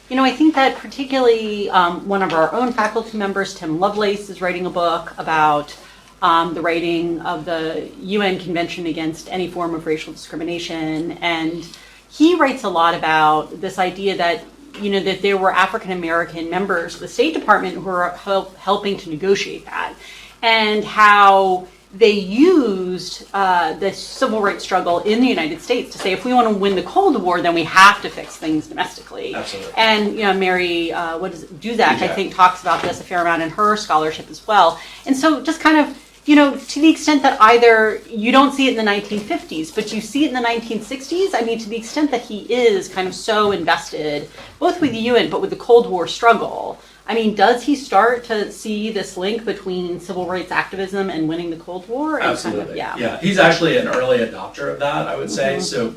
Speaker 1: I think that particularly one of our own faculty members, Tim Lovelace, is writing a book about the writing of the UN Convention Against Any Form of Racial Discrimination. And he writes a lot about this idea that, that there were African American members of the State Department who were helping to negotiate that, and how they used the civil rights struggle in the United States to say, if we want to win the Cold War, then we have to fix things domestically.
Speaker 2: Absolutely.
Speaker 1: And Mary, Duzak, I think, talks about this a fair amount in her scholarship as well. And so just kind of, to the extent that either you don't see it in the 1950s, but you see it in the 1960s, I mean, to the extent that he is kind of so invested, both with the UN, but with the Cold War struggle, I mean, does he start to see this link between civil rights activism and winning the Cold War? And
Speaker 2: Absolutely.
Speaker 1: Kind of,
Speaker 2: Yeah, he's actually an early adopter of that, I would say. Mm-hmm. So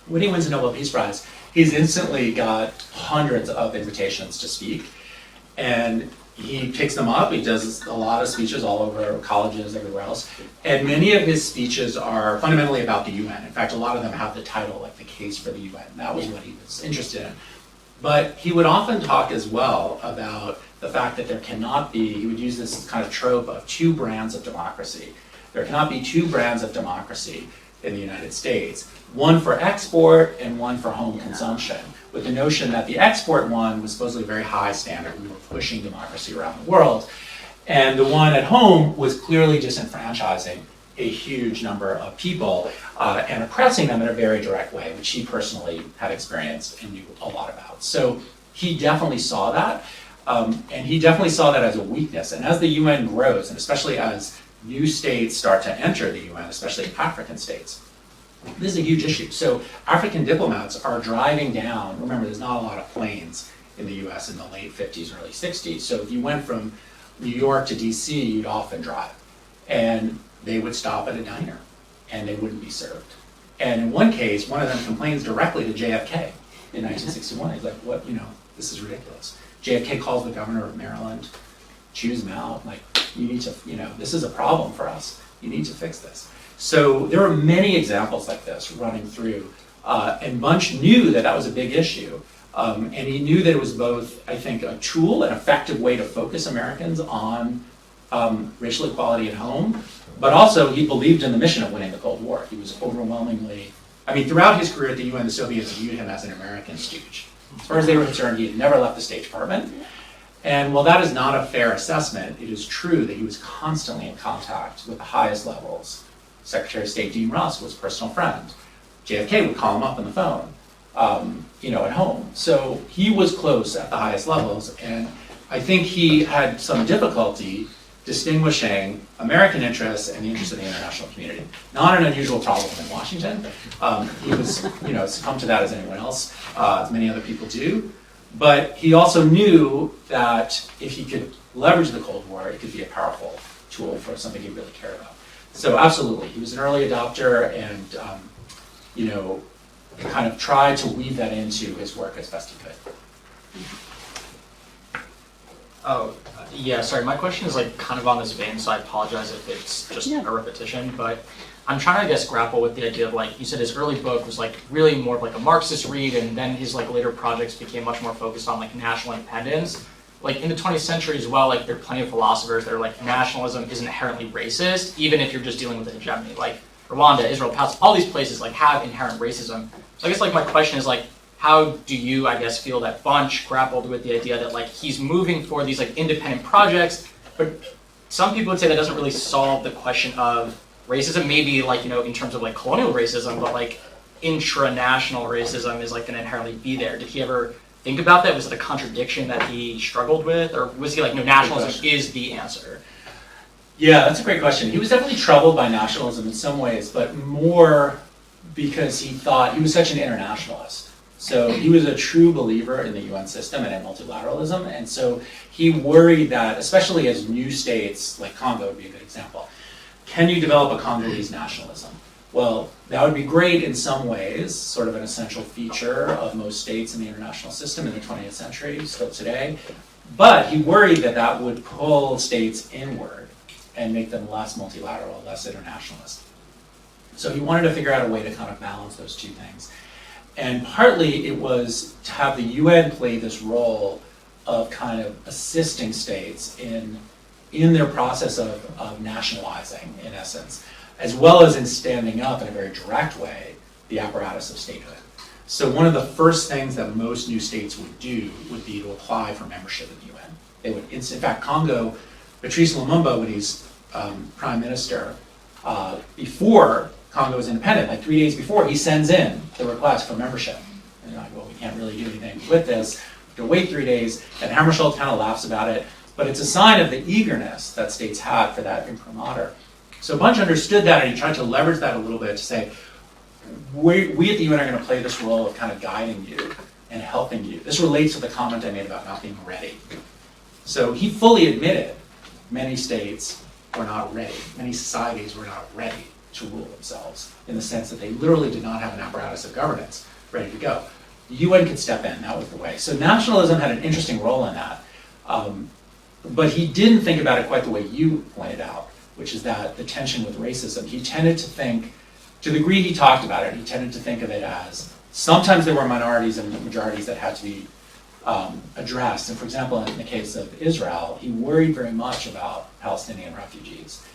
Speaker 2: when he wins the Nobel Peace Prize, he's instantly got hundreds of invitations to speak. And he picks them up. He does a lot of speeches all over colleges, everywhere else. And many of his speeches are fundamentally about the UN. In fact, a lot of them have the title, like The Case for the UN. That was what he was interested in. But he would often talk as well about the fact that there cannot be, he would use this kind of trope of two brands of democracy. There cannot be two brands of democracy in the United States, one for export and one for home consumption, with the notion that the export one was supposedly a very high standard. We were pushing democracy around the world. And the one at home was clearly disenfranchising a huge number of people and oppressing them in a very direct way, which he personally had experienced and knew a lot about. So he definitely saw that, and he definitely saw that as a weakness. And as the UN grows, and especially as new states start to enter the UN, especially African states, this is a huge issue. So African diplomats are driving down, remember there's not a lot of planes in the US in the late 50s, early 60s, so if you went from New York to DC, you'd often drive. And they would stop at a diner and they wouldn't be served. And in one case, one of them complains directly to JFK in 1961. He's like, what, this is ridiculous. JFK calls the governor of Maryland, chews him out, like, you need to, this is a problem for us. You need to fix this. So there are many examples like this running through. And Bunche knew that that was a big issue. And he knew that it was both, I think, a tool, an effective way to focus Americans on racial equality at home, but also he believed in the mission of winning the Cold War. He was overwhelmingly, throughout his career at the UN, the Soviets viewed him as an American stooge. As far as they were concerned, he had never left the State Department. And while that is not a fair assessment, it is true that he was constantly in contact with the highest levels. Secretary of State Dean Rusk was a personal friend. JFK would call him up on the phone, at home. So he was close at the highest levels, and I think he had some difficulty distinguishing American interests and the interests of the international community. Not an unusual problem in Washington. He was, succumbed to that as anyone else, as many other people do. But he also knew that if he could leverage the Cold War, it could be a powerful tool for something he really cared about. So absolutely, he was an early adopter and, kind of tried to weave that into his work as best he could.
Speaker 4: Oh, yeah, sorry, my question is kind of on this vein, so I apologize if it's just a repetition, but I'm trying to, grapple with the idea of, you said his early book was, really more of, a Marxist read, and then his, later projects became much more focused on, national independence. In the 20th century as well, there are plenty of philosophers that are nationalism is inherently racist, even if you're just dealing with an hegemony. Rwanda, Israel, Palestine, all these places, have inherent racism. So I guess, my question is, how do you, feel that Bunche grappled with the idea that, he's moving for these, independent projects, but some people would say that doesn't really solve the question of racism, maybe, in terms of, colonial racism, but, intranational racism is, going to inherently be there. Did he ever think about that? Was it a contradiction that he struggled with? Or was he no, nationalism is the answer?
Speaker 2: Yeah, that's a great question. He was definitely troubled by nationalism in some ways, but more because he thought he was such an internationalist. So he was a true believer in the UN system and in multilateralism, and so he worried that, especially as new states, like Congo would be a good example, can you develop a Congolese nationalism? Well, that would be great in some ways, sort of an essential feature of most states in the international system in the 20th century, still today, but he worried that that would pull states inward and make them less multilateral, less internationalist. So he wanted to figure out a way to kind of balance those two things. And partly it was to have the UN play this role of kind of assisting states in their process of nationalizing, in essence, as well as in standing up in a very direct way the apparatus of statehood. So one of the first things that most new states would do would be to apply for membership in the UN. They would, in fact, Congo, Patrice Lumumba, when he's prime minister, before Congo was independent, 3 days before, he sends in the request for membership. And they're like, well, we can't really do anything with this. We have to wait 3 days. And Hammarskjöld kind of laughs about it. But it's a sign of the eagerness that states had for that imprimatur. So Bunche understood that, and he tried to leverage that a little bit to say, we at the UN are going to play this role of kind of guiding you and helping you. This relates to the comment I made about not being ready. So he fully admitted many states were not ready. Many societies were not ready to rule themselves, in the sense that they literally did not have an apparatus of governance ready to go. The UN could step in, that was the way. So nationalism had an interesting role in that. But he didn't think about it quite the way you pointed out, which is that the tension with racism. He tended to think, to the degree he talked about it, he tended to think of it as sometimes there were minorities and majorities that had to be addressed. And for example, in the case of Israel, he worried very much about Palestinian refugees.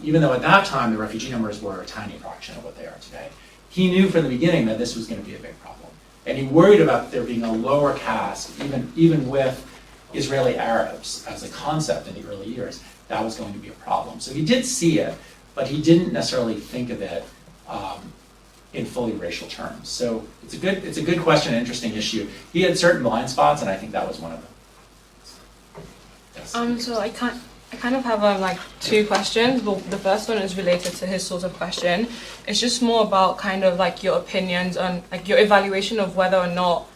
Speaker 2: Even though at that time the refugee numbers were a tiny fraction of what they are today. He knew from the beginning that this was going to be a big problem. And he worried about there being a lower caste, even with Israeli Arabs as a concept in the early years, that was going to be a problem. So he did see it, but he didn't necessarily think of it in fully racial terms. So it's a good question, an interesting issue. He had certain blind spots, and I think that was one of them. Yes.
Speaker 5: So I kind of have two questions. Well, the first one is related to his sort of question. It's just more about kind of your opinions on your evaluation of whether or not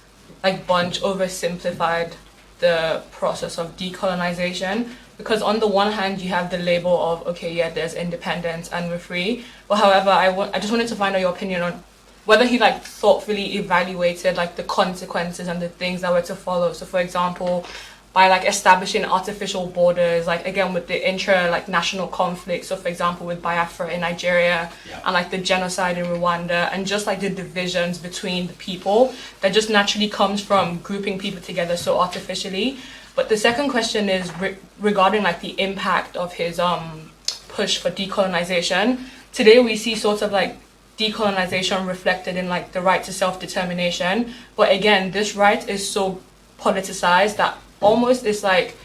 Speaker 5: Bunche oversimplified the process of decolonization. Because on the one hand, you have the label of, okay, yeah, there's independence and we're free. But however, I just wanted to find out your opinion on whether he like thoughtfully evaluated like the consequences and the things that were to follow. So for example, by like establishing artificial borders, like again with the like national conflict. So for example, with Biafra in Nigeria, and like the genocide in Rwanda, and just like the divisions between the people that just naturally comes from grouping people together so artificially. But the second question is regarding like the impact of his push for decolonization. Today we see sort of like decolonization reflected in like the right to self-determination. But again, this right is so politicized that almost it's like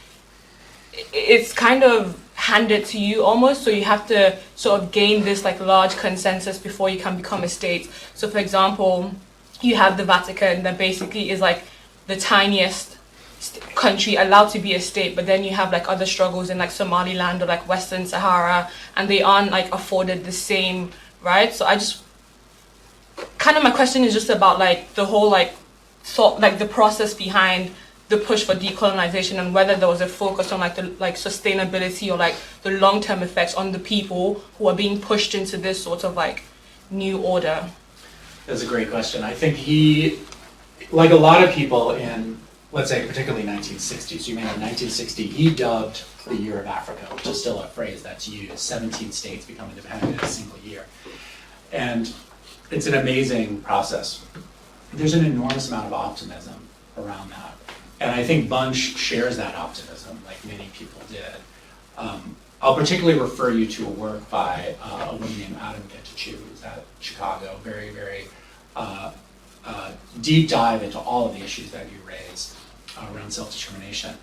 Speaker 5: it's kind of handed to you almost, so you have to sort of gain this like large consensus before you can become a state. So for example, you have the Vatican that basically is like the tiniest country allowed to be a state, but then you have like other struggles in like Somaliland or like Western Sahara, and they aren't like afforded the same right. So I just kind of, my question is just about like the whole like thought, like the process behind the push for decolonization, and whether there was a focus on like the like sustainability or like the long-term effects on the people who are being pushed into this sort of like new order.
Speaker 2: That's a great question. I think he, like a lot of people in, let's say particularly 1960s, you may know 1960, he dubbed the Year of Africa, which is still a phrase that's used. 17 states become independent in a single year. And it's an amazing process. There's an enormous amount of optimism around that. And I think Bunche shares that optimism, like many people did. I'll particularly refer you to a work by a woman named Adam Getachew, who's at Chicago, very, very deep dive into all of the issues that you raised around self-determination.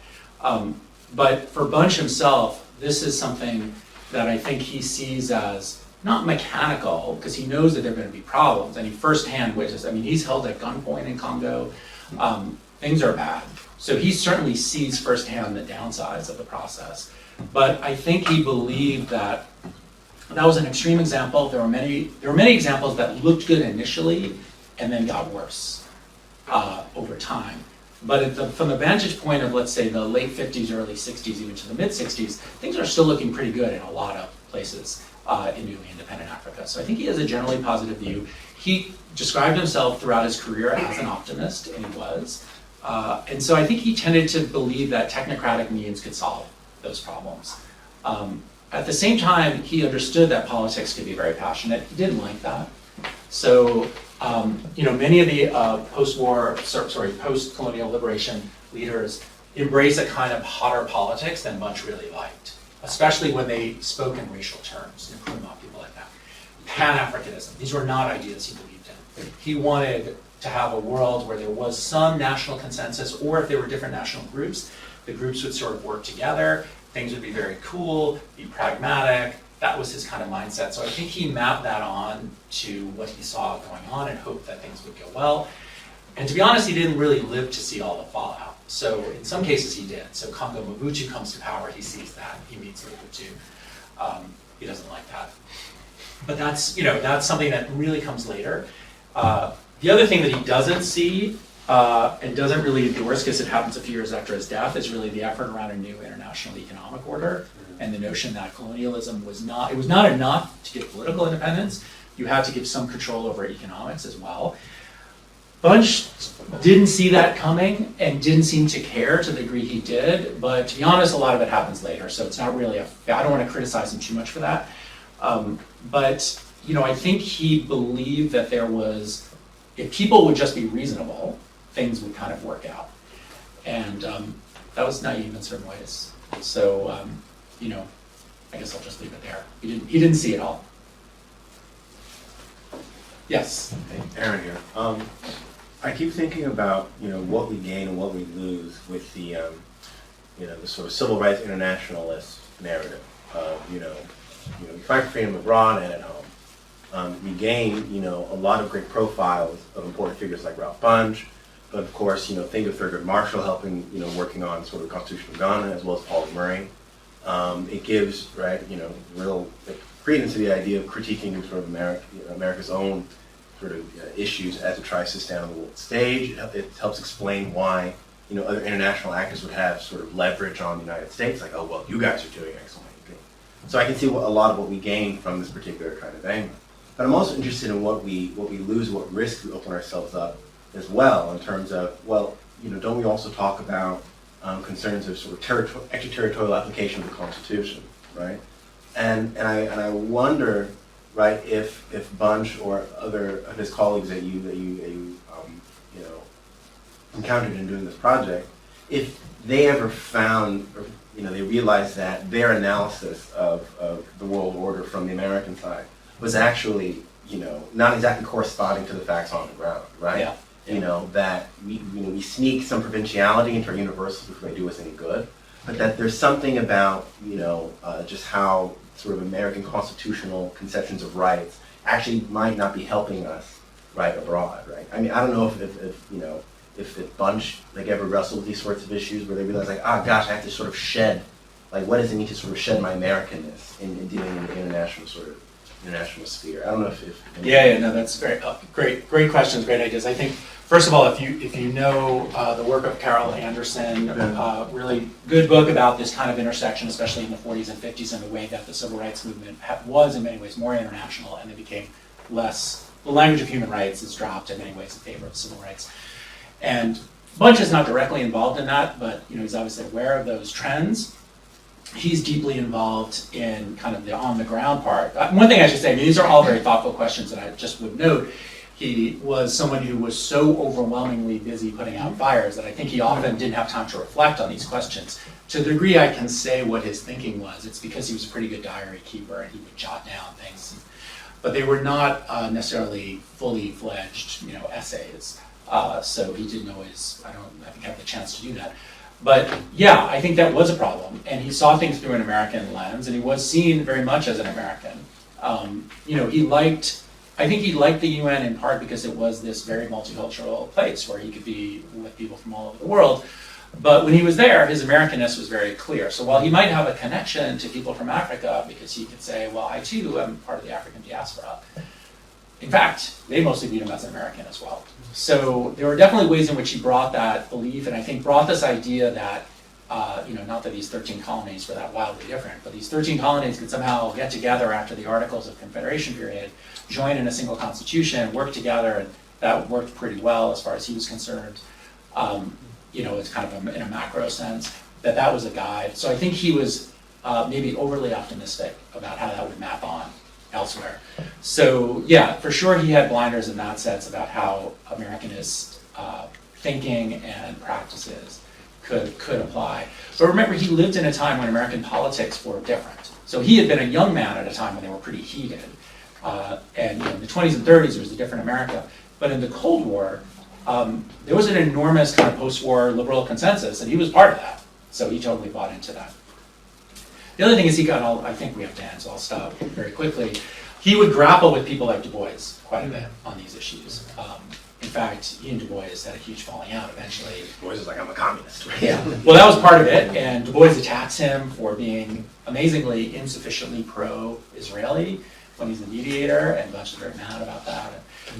Speaker 2: But for Bunche himself, this is something that I think he sees as not mechanical, because he knows that there are going to be problems, and he firsthand witnessed. I mean, he's held at gunpoint in Congo. Things are bad. So he certainly sees firsthand the downsides of the process. But I think he believed that that was an extreme example. There were many examples that looked good initially and then got worse over time. But from the vantage point of, let's say, the late 50s, early 60s, even to the mid 60s, things are still looking pretty good in a lot of places in newly independent Africa. So I think he has a generally positive view. He described himself throughout his career as an optimist, and he was. And so I think he tended to believe that technocratic means could solve those problems. At the same time, he understood that politics could be very passionate. He didn't like that. So, many of the post-colonial liberation leaders embrace a kind of hotter politics than Bunche really liked, especially when they spoke in racial terms, Nkrumah, people like that. Pan-Africanism, these were not ideas he believed in. He wanted to have a world where there was some national consensus, or if there were different national groups, the groups would sort of work together, things would be very cool, be pragmatic. That was his kind of mindset. So I think he mapped that on to what he saw going on and hoped that things would go well. And to be honest, he didn't really live to see all the fallout. So in some cases he did. So Congo Mobutu comes to power, he sees that, he meets Mobutu. He doesn't like that. But that's something that really comes later. The other thing that he doesn't see and doesn't really endorse, because it happens a few years after his death, is really the effort around a new international economic order and the notion that colonialism was not enough to give political independence. You had to give some control over economics as well. Bunche didn't see that coming and didn't seem to care to the degree he did, but to be honest, a lot of it happens later, so it's not really I don't want to criticize him too much for that. But I think he believed that there was, if people would just be reasonable, things would kind of work out. And that was naive in certain ways. So, I guess I'll just leave it there. He didn't see it all. Yes?
Speaker 6: Hey, Aaron here. I keep thinking about, what we gain and what we lose with the, the sort of civil rights internationalist narrative of, we fight for freedom abroad and at home. We gain, a lot of great profiles of important figures like Ralph Bunche, but of course, think of Thurgood Marshall helping, working on sort of the Constitution of Ghana, as well as Paul Murray. It gives, real credence to the idea of critiquing sort of America's own sort of issues as it tries to stand on the world stage. It helps explain why, other international actors would have sort of leverage on the United States, like, oh, well, you guys are doing X, Y, and Z. So I can see a lot of what we gain from this particular kind of angle. but I'm also interested in what we lose, what risks we open ourselves up as well, in terms of, well, don't we also talk about concerns of sort of extraterritorial application of the Constitution, right? And I wonder, right, if Bunche or other of his colleagues that you encountered in doing this project, if they ever found, or they realized that their analysis of the world order from the American side was actually, not exactly corresponding to the facts on the ground, right?
Speaker 2: Yeah.
Speaker 6: That we sneak some provinciality into our universals before they do us any good, but that there's something about, just how sort of American constitutional conceptions of rights actually might not be helping us, right, abroad, right? I mean, I don't know if Bunche ever wrestled with these sorts of issues where they realize gosh, I have to sort of shed, what does it mean to sort of shed my Americanness in dealing with the international sphere? I don't know if
Speaker 2: Yeah, no, that's very great questions, great ideas. I think first of all, if you know the work of Carol Anderson, really good book about this kind of intersection, especially in the 40s and 50s, and the way that the civil rights movement was in many ways more international, and they became less. The language of human rights is dropped in many ways in favor of civil rights. And Bunche is not directly involved in that, but he's obviously aware of those trends. He's deeply involved in kind of the on-the-ground part. One thing I should say, these are all very thoughtful questions that I just would note. He was someone who was so overwhelmingly busy putting out fires that I think he often didn't have time to reflect on these questions. To the degree I can say what his thinking was, it's because he was a pretty good diary keeper and he would jot down things. But they were not necessarily fully fledged, essays. So he didn't always, I think, have the chance to do that. But yeah, I think that was a problem, and he saw things through an American lens, and he was seen very much as an American. I think he liked the UN in part because it was this very multicultural place where he could be with people from all over the world. But when he was there, his Americanness was very clear. So while he might have a connection to people from Africa, because he could say, well, I too am part of the African diaspora, in fact, they mostly viewed him as an American as well. So there were definitely ways in which he brought that belief, and I think brought this idea that, not that these 13 colonies were that wildly different, but these 13 colonies could somehow get together after the Articles of Confederation period, join in a single constitution, work together, and that worked pretty well as far as he was concerned. It's kind of in a macro sense, that was a guide. So I think he was maybe overly optimistic about how that would map on elsewhere. So yeah, for sure he had blinders in that sense about how Americanist thinking and practices could apply. But remember, he lived in a time when American politics were different. So he had been a young man at a time when they were pretty heated. And in the 20s and 30s, it was a different America. But in the Cold War, there was an enormous kind of post-war liberal consensus, and he was part of that. So he totally bought into that. The other thing is I think we have to end, so I'll stop very quickly. He would grapple with people like Du Bois quite a bit on these issues. In fact, he and Du Bois had a huge falling out eventually.
Speaker 6: Du Bois is like, I'm a communist.
Speaker 2: Yeah, well, that was part of it, and Du Bois attacks him for being amazingly insufficiently pro-Israeli when he's the mediator, and Bunche is very mad about that.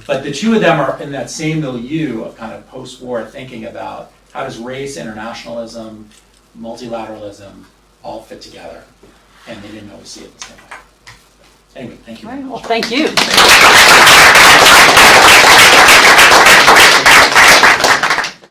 Speaker 2: But the two of them are in that same milieu of kind of post-war thinking about how does race, internationalism, multilateralism all fit together, and they didn't always see it the same way. Anyway, thank you.
Speaker 1: All right, well, thank you.